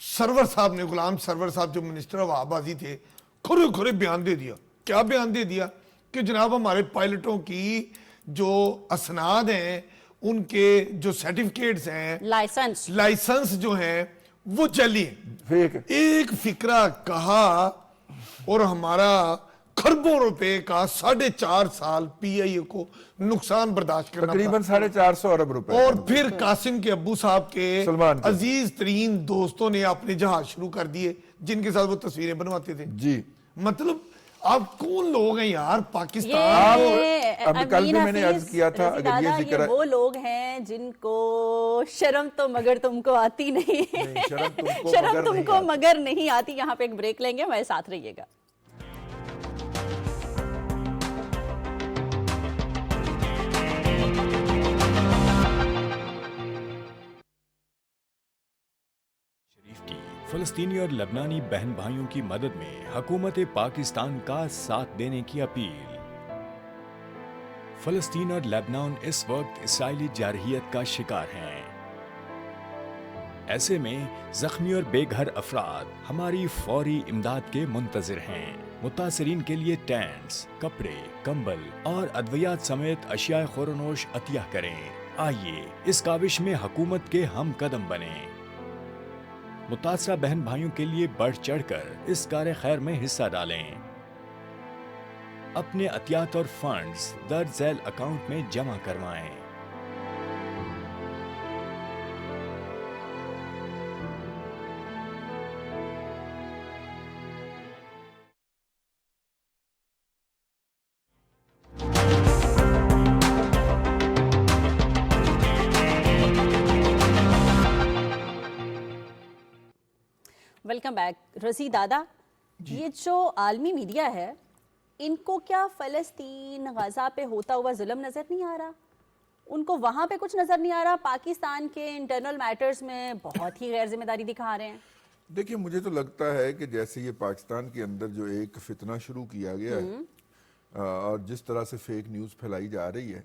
سرور صاحب نے, غلام سرور صاحب جو منسٹر آف آبادی تھے, کھرے بیان دے دیا. کیا بیان دے دیا کہ جناب ہمارے پائلٹوں کی جو اسناد ہیں, ان کے جو سرٹیفکیٹس ہیں, لائسنس جو ہیں وہ چلی ہیں. ایک فکرہ کہا اور ہمارا کھربوں روپے کا 4.5 سال پی آئی اے کو نقصان برداشت کرنا, تقریباً 450 ارب روپے. اور پھر قاسم کے ابو صاحب کے عزیز ترین دوستوں نے اپنے جہاز شروع کر دیے جن کے ساتھ وہ تصویریں بنواتے تھے. جی مطلب آپ کون لوگ ہیں یار پاکستان. اب کل بھی میں نے عرض کیا تھا, اگر یہ ذکر وہ لوگ ہیں جن کو شرم تو مگر تم کو آتی نہیں, شرم تم کو مگر نہیں آتی. یہاں پہ ایک بریک لیں گے, ہمارے ساتھ رہیے گا. فلسطینی اور لبنانی بہن بھائیوں کی مدد میں حکومت پاکستان کا ساتھ دینے کی اپیل. فلسطین اور لبنان اس وقت اسرائیلی جارحیت کا شکار ہیں. ایسے میں زخمی اور بے گھر افراد ہماری فوری امداد کے منتظر ہیں. متاثرین کے لیے ٹینٹس, کپڑے, کمبل اور ادویات سمیت اشیاء خورنوش عطیہ کریں. آئیے اس کاوش میں حکومت کے ہم قدم بنیں. متاثرہ بہن بھائیوں کے لیے بڑھ چڑھ کر اس کار خیر میں حصہ ڈالیں. اپنے عطیات اور فنڈز درج ذیل اکاؤنٹ میں جمع کروائیں. Welcome back. رضی دادا, یہ جو عالمی میڈیا ہے ان کو کیا فلسطین, غزہ پہ ہوتا ہوا ظلم نظر نہیں آ رہا؟ ان کو وہاں پہ کچھ نظر نہیں آ رہا؟ پاکستان کے انٹرنل میٹرز میں بہت ہی غیر ذمہ داری دکھا رہے ہیں. دیکھیں مجھے تو لگتا ہے کہ جیسے یہ پاکستان کے اندر جو ایک فتنہ شروع کیا گیا ہے اور جس طرح سے فیک نیوز پھیلائی جا رہی ہے,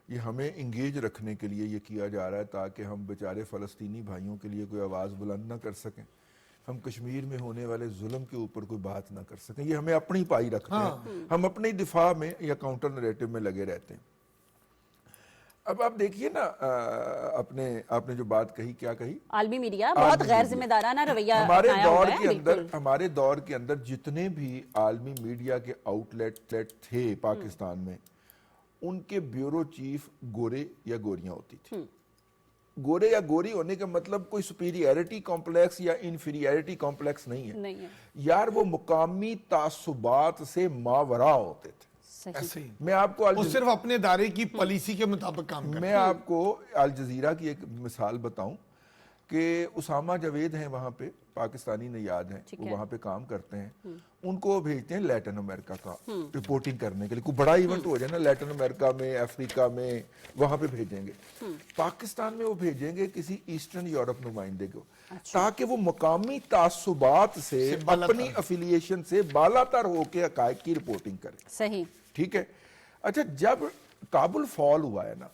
یہ ہمیں انگیج رکھنے کے لیے یہ کیا جا رہا ہے تاکہ ہم بیچارے فلسطینی بھائیوں کے لیے کوئی آواز بلند نہ کر سکیں, ہم کشمیر میں ہونے والے ظلم کے اوپر کوئی بات نہ کر سکیں. یہ ہمیں اپنی پائی رکھتے ہیں, ہم اپنے دفاع میں یا کاؤنٹر نریٹو میں لگے رہتے ہیں. اب آپ دیکھیے نا, آپ نے جو بات کہی, کیا کہی, عالمی میڈیا بہت غیر ذمہ دارانہ رویہ ہمارے دور کے اندر جتنے بھی عالمی میڈیا کے آؤٹ لیٹ تھے پاکستان میں, ان کے بیورو چیف گورے یا گوریاں ہوتی تھی. گورے یا گوری ہونے کا مطلب کوئی سپیریئرٹی کمپلیکس یا انفیریئرٹی کمپلیکس نہیں ہے یار, وہ مقامی تعصبات سے ماورا ہوتے تھے. میں آپ کو صرف اپنے ادارے کی پالیسی کے مطابق کام کرتے. میں آپ کو الجزیرہ کی ایک مثال بتاؤں کہ اسامہ جاوید ہیں وہاں پہ, پاکستانی نیاد ہیں, وہ وہاں پہ کام کرتے ہیں. ان کو بھیجتے ہیں لیٹن امریکہ کا رپورٹنگ کرنے کے لیے. کوئی بڑا ایونٹ ہو جائے نا لیٹن امریکہ میں, افریقہ میں, وہاں پہ بھیجیں گے. پاکستان میں وہ بھیجیں گے کسی ایسٹرن یورپ نمائندے کو, تاکہ وہ مقامی تعصبات سے, اپنی افیلیشن سے بالا تر ہو کے حقائق کی رپورٹنگ کرے. صحیح, ٹھیک ہے. اچھا, جب کابل فال ہوا ہے نا,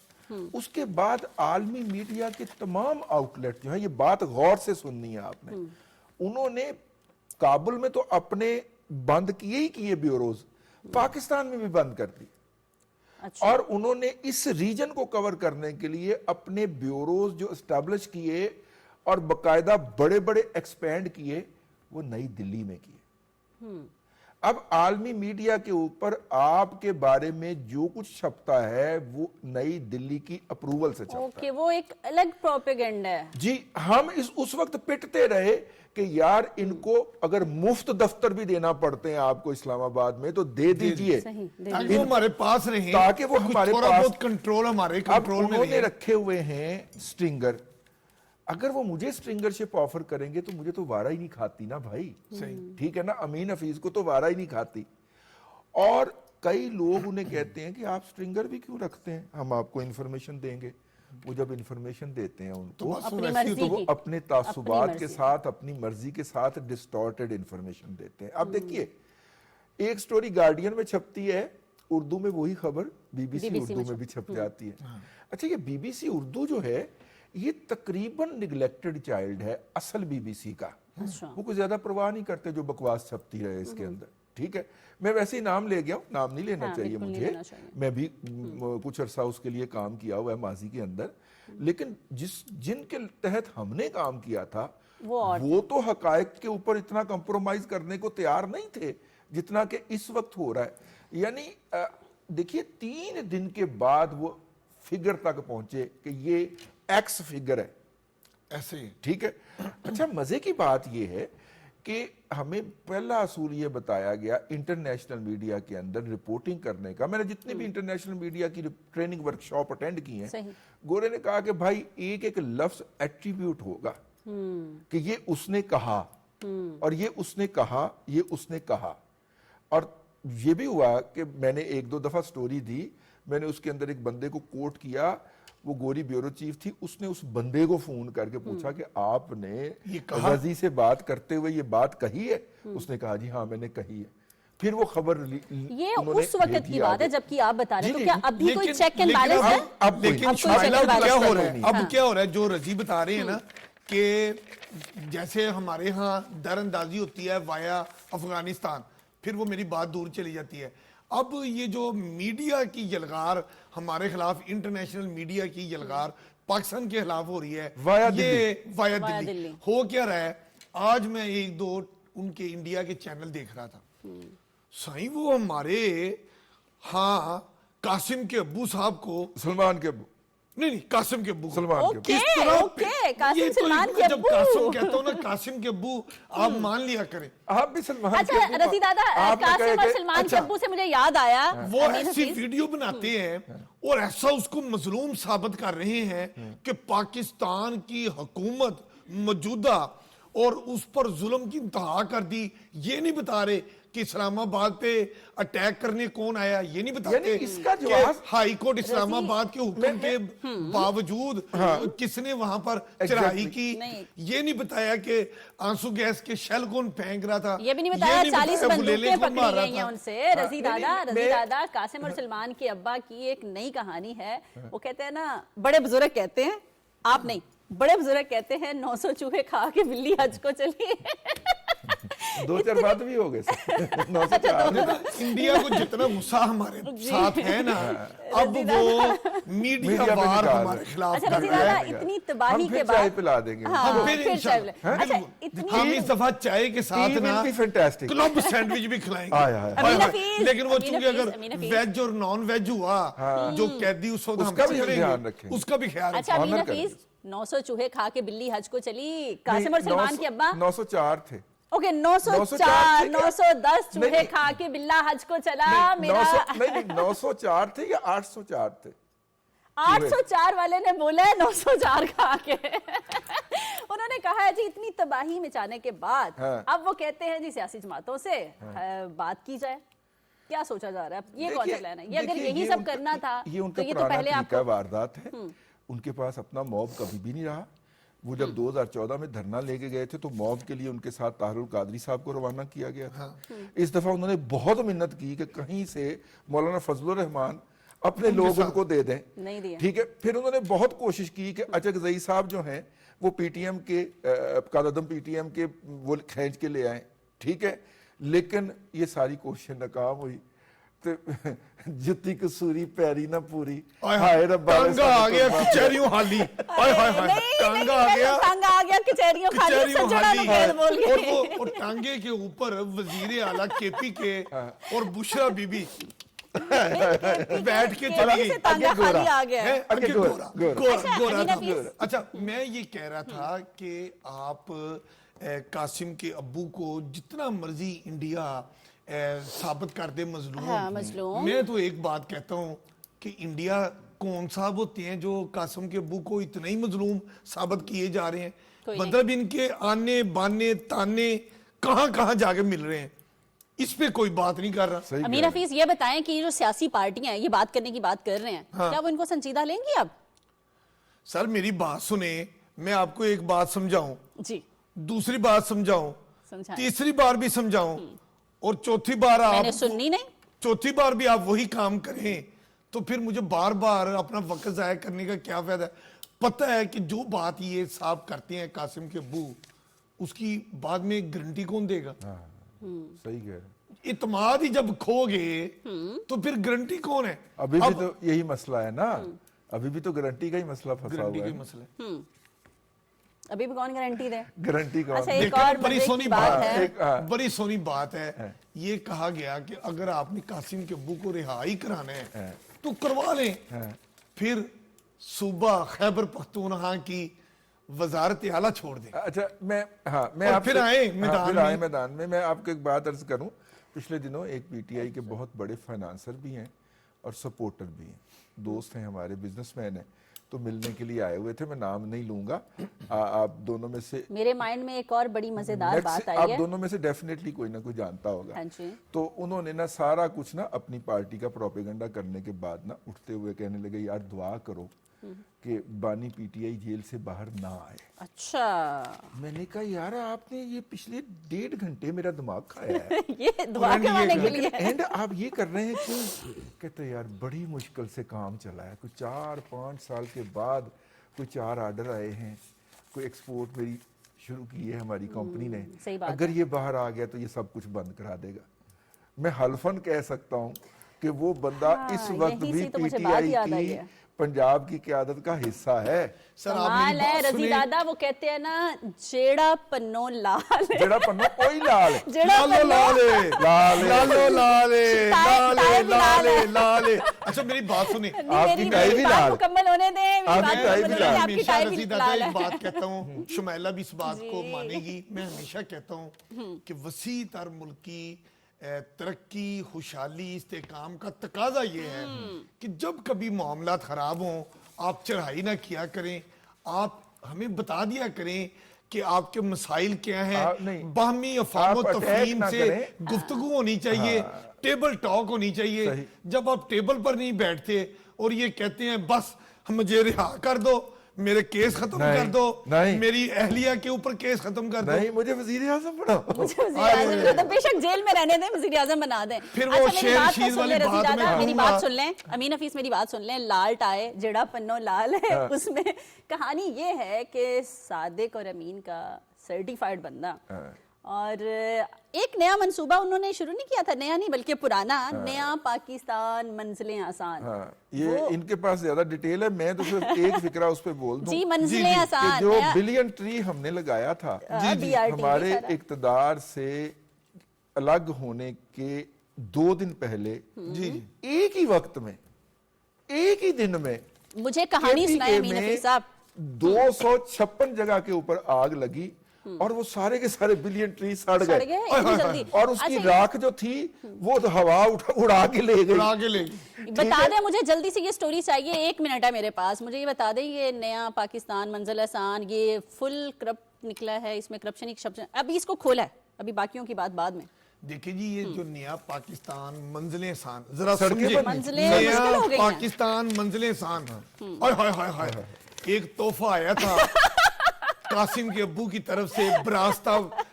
اس کے بعد عالمی میڈیا کے تمام آؤٹ لیٹ جو ہیں, یہ بات غور سے سننی ہے آپ نے, انہوں نے کابل میں تو اپنے بند کیے بیوروز، پاکستان میں بھی بند کر دی، اور انہوں نے اس ریجن کو کور کرنے کے لیے اپنے بیوروز جو اسٹیبلش کیے اور باقاعدہ بڑے بڑے ایکسپینڈ کیے، وہ نئی دلی میں کیے۔ اب عالمی میڈیا کے اوپر آپ کے بارے میں جو کچھ چھپتا ہے وہ نئی دلی کی اپروول سے چھپتا ہے۔ وہ ایک الگ پروپیگنڈا ہے جی، ہم اس وقت پٹتے رہے کہ یار ان کو اگر مفت دفتر بھی دینا پڑتے ہیں آپ کو اسلام آباد میں تو دے دیجئے، تاکہ وہ ہمارے پاس رہیں، تاکہ وہ ہمارے تھوڑا پاس بہت کنٹرول ہمارے اب کنٹرول میں انہوں نے رہے۔ رکھے ہوئے ہیں سٹرنگر، اگر وہ مجھے سٹرنگر شپ آفر کریں گے تو مجھے تو وارہ ہی نہیں کھاتی نا بھائی، ٹھیک ہے نا، امین حفیظ کو تو وارہ ہی نہیں کھاتی۔ اور کئی لوگ انہیں کہتے ہیں کہ آپ سٹرنگر بھی کیوں رکھتے ہیں، ہم آپ کو انفارمیشن دیں گے۔ وہ جب انفارمیشن دیتے ہیں ان کو تو وہ اپنے تعصبات کے ساتھ، اپنی مرضی کے ساتھ ڈسٹورٹڈ انفارمیشن دیتے ہیں۔ اب دیکھیے، ایک سٹوری گارڈین میں چھپتی ہے اردو میں، وہی خبر بی بی سی اردو میں بھی چھپ جاتی ہے۔ اچھا، یہ بی بی سی اردو جو ہے یہ تقریباً نگلیکٹڈ چائلڈ ہے اصل بی بی سی کا، وہ کوئی زیادہ پرواہ نہیں کرتے جو بکواس چھپتی رہے اس کے اندر، ٹھیک ہے۔ میں ویسے ہی نام لے گیا ہوں، نام نہیں لینا چاہیے مجھے، میں بھی کچھ عرصہ اس کے لیے کام کیا ہوا ہے ماضی کے اندر، لیکن جن کے تحت ہم نے کام کیا تھا وہ تو حقائق کے اوپر اتنا کمپرومائز کرنے کو تیار نہیں تھے جتنا کہ اس وقت ہو رہا ہے۔ یعنی دیکھیے 3 دن کے بعد وہ فگر تک پہنچے کہ یہ ایکس فگر ہے، ایسے ہی، ٹھیک ہے۔ اچھا، مزے کی بات یہ ہے کہ ہمیں پہلا اصول یہ بتایا گیا انٹرنیشنل میڈیا کے اندر رپورٹنگ کرنے کا، میں نے جتنی بھی انٹرنیشنل میڈیا کی ٹریننگ ورکشاپ اٹینڈ کی ہیں، گورے نے کہا کہ بھائی ایک لفظ ایٹریبیوٹ ہوگا کہ یہ اس نے کہا اور یہ اس نے کہا، یہ اس نے کہا۔ اور یہ بھی ہوا کہ میں نے 1-2 دفعہ سٹوری دی، میں نے اس کے اندر ایک بندے کو کوٹ کیا، وہ گوری بیورو چیف تھی، اس نے اس بندے کو فون کر کے پوچھا کہ آپ نے رضی سے بات کرتے ہوئے یہ بات کہی ہے؟ اس نے کہا جی ہاں میں نے کہی ہے۔ پھر وہ خبر یہ اس وقت کی بات ہے جبکہ آپ بتا رہے ہیں، تو کیا اب بھی کوئی چیک اینڈ بیلنس ہے؟ لیکن کیا ہو رہا ہے اب، کیا ہو رہا ہے جو رضی بتا رہے ہیں نا کہ جیسے ہمارے ہاں در اندازی ہوتی ہے وایا افغانستان، پھر وہ میری بات دور چلی جاتی ہے۔ اب یہ جو میڈیا کی یلغار ہمارے خلاف، انٹرنیشنل میڈیا کی یلغار پاکستان کے خلاف ہو رہی ہے، یہ وایا دلی ہو کیا رہا ہے۔ آج میں 1-2 ان کے انڈیا کے چینل دیکھ رہا تھا، سائیں وہ ہمارے ہاں قاسم کے ابو صاحب کو، سلمان کے ابو نہیں قاسم کے ابو، سلمان کے اوکے، قاسم سلمان کے جب ابو، قاسم کہتا ہوں نا قاسم کے ابو، آپ مان لیا کریں۔ آپ بھی سلمان کے اچھا ابو، رضی دادا، قاسم اور سلمان کے ابو سے مجھے یاد آیا، وہ ایسی ویڈیو بناتے ہیں اور ایسا اس کو مظلوم ثابت کر رہے ہیں کہ پاکستان کی حکومت موجودہ اور اس پر ظلم کی انتہا کر دی۔ یہ نہیں بتا رہے کہ اسلام آباد پہ اٹیک کرنے کون آیا، یہ نہیں بتاتے کہ ہائی کورٹ اسلام آباد کے حکم کے باوجود کس نے وہاں پر چڑھائی کی، یہ نہیں بتایا کہ آنسو گیس کے شیل کون پھینک رہا تھا، یہ بھی نہیں بتایا 40 بندوقیں پکڑی گئی ہیں ان سے۔ رضی دادا قاسم اور سلمان کے ابا کی ایک نئی کہانی ہے، وہ کہتے ہیں نا، بڑے بزرگ کہتے ہیں، آپ نہیں، بڑے بزرگ کہتے ہیں 900 چوہے کھا کے بلی حج کو چلی۔ 2-4 بات بھی ہو گئے، 904 انڈیا کو جتنا غصہ ہمارے ساتھ ہے نا، اب وہ میڈیا وار ہمارے خلاف اچھا کر رضی رہا دادا، ہے۔ اتنی تباہی کے چائے بعد پلا دیں گے، ہم پھر انشاءاللہ ہم اس دفعہ چائے کے ساتھ نا کلب سینڈوچ بھی کھلائیں گے، لیکن وہ چونکہ اگر ویج اور نان ویج ہوا جو قیدی اس وقت ہم کریں گے اس کا بھی خیال اچھا امین حفیظ، 900 چوہے کھا کے بلی حج کو چلی، قاسم اور سلمان کے ابا 904 تھے، اوکے 904 910 چوہے کھا کے بلا حج کو چلا میرا، نہیں 904 تھے یا 804 تھے؟ 804 والے نے بولا ہے 904 کھا کے، انہوں نے کہا ہے جی اتنی تباہی مچانے کے بعد اب وہ کہتے ہیں جی سیاسی جماعتوں سے بات کی جائے، کیا سوچا جا رہا ہے، یہ کون سا پلان ہے؟ یہ اگر یہی سب کرنا تھا تو یہ تو پہلے آپ کو واردات ہے، ان کے پاس اپنا موب کبھی بھی نہیں رہا۔ وہ جب 2014 میں دھرنا لے کے گئے تھے تو موب کے لیے ان کے ساتھ طاہر القادری صاحب کو روانہ کیا گیا تھا۔ اس دفعہ انہوں نے بہت منت کی کہ کہیں سے مولانا فضل الرحمان اپنے لوگ ان کو دے دیں، ٹھیک ہے۔ پھر انہوں نے بہت کوشش کی کہ اچکزئی صاحب جو ہیں وہ پی ٹی ایم کے Quaid Azam P T M کے وہ کھینچ کے لے آئیں، ٹھیک ہے، لیکن یہ ساری کوششیں ناکام ہوئی تو جتی کسوری پیری نہ پوری، ہائے ربا ٹانگا آ گیا کچہریوں حالی، ہائے ہائے ہائے ٹانگا آ گیا ٹانگا آ گیا کچہریوں خالی، کچہریوں سجڑا حالی، نقید بول اور گئے. وہ اور ٹانگے کے اوپر وزیر اعلیٰ کے پی کے اور بشرا بی بی بیٹھ کے چلی گئی. سے ٹانگا خالی آ گیا. ہے آگے گورا گورا امین تھا. حفیظ. اچھا میں یہ کہہ رہا تھا کہ آپ قاسم کے ابو کو جتنا مرضی انڈیا ثابت کر دے مظلوم، میں تو ایک بات کہتا ہوں کہ انڈیا کون صاحب ہوتے ہیں جو قاسم کے ابو کو اتنا ہی مظلوم ثابت کیے جا رہے ہیں؟ مطلب ان کے آنے بانے تانے کہاں کہاں جا کے مل رہے ہیں، اس پہ کوئی بات نہیں کر رہا. امین حفیظ یہ بتائیں کہ یہ جو سیاسی پارٹیاں ہیں یہ بات کرنے کی بات کر رہے ہیں، کیا وہ ان کو سنجیدہ لیں گی اب؟ سر میری بات سنیں، میں آپ کو ایک بات سمجھاؤں، جی دوسری بات سمجھاؤں، سمجھائیں. تیسری بار بھی سمجھاؤں، اور چوتھی بار میں نے آپ سننی نہیں. چوتھی بار بھی آپ وہی کام کریں تو پھر مجھے بار بار اپنا وقت ضائع کرنے کا کیا فائدہ ہے؟ پتہ ہے کہ جو بات یہ صاحب کرتے ہیں قاسم کے ابو، اس کی بعد میں گارنٹی کون دے گا؟ صحیح کہہ رہے ہیں. اعتماد ہی جب کھو گئے تو پھر گارنٹی کون ہے؟ ابھی بھی تو یہی مسئلہ ہے نا، ابھی بھی تو گارنٹی کا ہی مسئلہ پھنسا گارنٹی ہوا کا ہے. مسئلہ ہے. ابھی بھی کون گارنٹی دے؟ گارنٹی کا اچھا ایک دیکھیں اور بڑی مزے سونی کی بات ہے، بڑی سونی بات ہے، یہ کہا گیا کہ اگر آپ نے قاسم کے ابو کو رہائی کرانا ہے تو کروا لیں، پھر صوبہ خیبر پختونخوا کی وزارت اعلیٰ چھوڑ دیں. اچھا میں اور آپ پھر سے آئے میدان میں. میں آپ کو ایک بات عرض کروں. پچھلے دنوں ایک پی ٹی آئی کے بہت بڑے فائنانسر بھی ہیں اور سپورٹر بھی ہیں، دوست ہیں ہمارے، بزنس مین ہیں، تو ملنے کے لیے آئے ہوئے تھے. میں نام نہیں لوں گا. آپ دونوں میں سے میرے مائنڈ میں ایک اور بڑی مزیدار بات آئی آپ ہے. دونوں میں سے ڈیفینیٹلی کوئی نہ کوئی جانتا ہوگا. ہاں جی. تو انہوں نے نا سارا کچھ نا اپنی پارٹی کا پروپیگنڈا کرنے کے بعد نا اٹھتے ہوئے کہنے لگے یار دعا کرو کہ بانی پی ٹی آئی جیل سے باہر نہ آئے. اچھا میں نے کہا یار آپ نے یہ پچھلے 1.5 گھنٹے میرا دماغ کھایا ہے یہ دعا کروانے کے لیے اینڈ آپ یہ کر رہے ہیں کیوں؟ کہتے یار بڑی مشکل سے کام چلا ہے، کوئی 4-5 سال کے بعد کوئی 4 آرڈر آئے ہیں، کوئی ایکسپورٹ میری شروع کی ہے ہماری کمپنی نے، اگر یہ باہر آ گیا تو یہ سب کچھ بند کرا دے گا. میں حلفاً کہہ سکتا ہوں کہ وہ بندہ اس وقت بھی پی ٹی آئی کی پنجاب کی قیادت کا حصہ ہے. کمال ہے رضی دادا، وہ کہتے ہیں نا جیڑا پنو لال، جیڑا پنو کوئی لال لالو لالے لالو لالے لالے لالے لالے. اچھا میری بات سنیں، آپ کی ٹائی بھی لال، مکمل ہونے دیں، آپ کی ٹائی بھی لال. ہمیشہ رضی دادا ایک بات کہتا ہوں، شمائلہ بھی اس بات کو مانے گی، میں ہمیشہ کہتا ہوں کہ وسیع تر ملکی ترقی، خوشحالی، استحکام کا تقاضا یہ ہے کہ جب کبھی معاملات خراب ہوں آپ چڑھائی نہ کیا کریں، آپ ہمیں بتا دیا کریں کہ آپ کے مسائل کیا ہیں، باہمی افہام و تفہیم سے گفتگو ہونی چاہیے، ٹیبل ٹاک ہونی چاہیے. جب آپ ٹیبل پر نہیں بیٹھتے اور یہ کہتے ہیں بس مجھے رہا کر دو، میرے کیس ختم کر دو، میری اہلیہ کے اوپر کیس ختم کر دو، نہیں مجھے وزیر اعظم بناؤ، بے شک جیل میں رہنے دیں، وزیر اعظم بنا دیں. پھر وہ شیر شیر والی بات میں میری بات سن لیں امین حفیظ، میری بات سن لیں. لال ٹائے جڑا پنو لال ہے، اس میں کہانی یہ ہے کہ صادق اور امین کا سرٹیفائیڈ بندہ، اور ایک نیا منصوبہ انہوں نے شروع نہیں کیا تھا، نیا نہیں بلکہ پرانا، نیا پاکستان منزلیں آسان. یہ ان کے پاس زیادہ ڈیٹیل ہے، میں تو صرف ایک فکرہ اس پہ بول دوں. جی منزلیں آسان، جو بلین ٹری ہم نے لگایا تھا ہمارے اقتدار سے الگ ہونے کے 2 دن پہلے، ایک ہی وقت میں، ایک ہی دن میں مجھے کہانی سنائے امین حفیظ صاحب. 256 جگہ کے اوپر آگ لگی اور وہ سارے کے سارے بلین ٹری سڑ گئے، اور اس کی راکھ جو تھی وہ ہوا اڑا کے لے گئی. بتا دیں مجھے جلدی سے، یہ سٹوری چاہیے، 1 منٹ ہے میرے پاس، مجھے یہ بتا دیں یہ نیا پاکستان منزل آسان یہ فل کرپٹ نکلا ہے، اس میں کرپشن ہی کرپشن، ابھی اس کو کھولا ہے، ابھی باقیوں کی بات بعد میں. دیکھیں جی یہ جو نیا پاکستان منزلیں آسان، ذرا سمجھے، نیا پاکستان منزلیں آسان، ایک تحفہ آیا تھا قاسم کے ابو کی طرف سے براستہ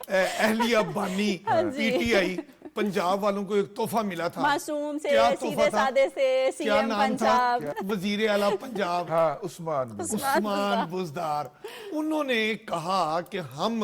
اہلیہ بانی پی ٹی آئی پنجاب والوں کو ایک تحفہ ملا تھا، معصوم سے سیدھے سادے سے سی ایم پنجاب، وزیر اعلیٰ پنجاب عثمان بزدار. انہوں نے کہا کہ ہم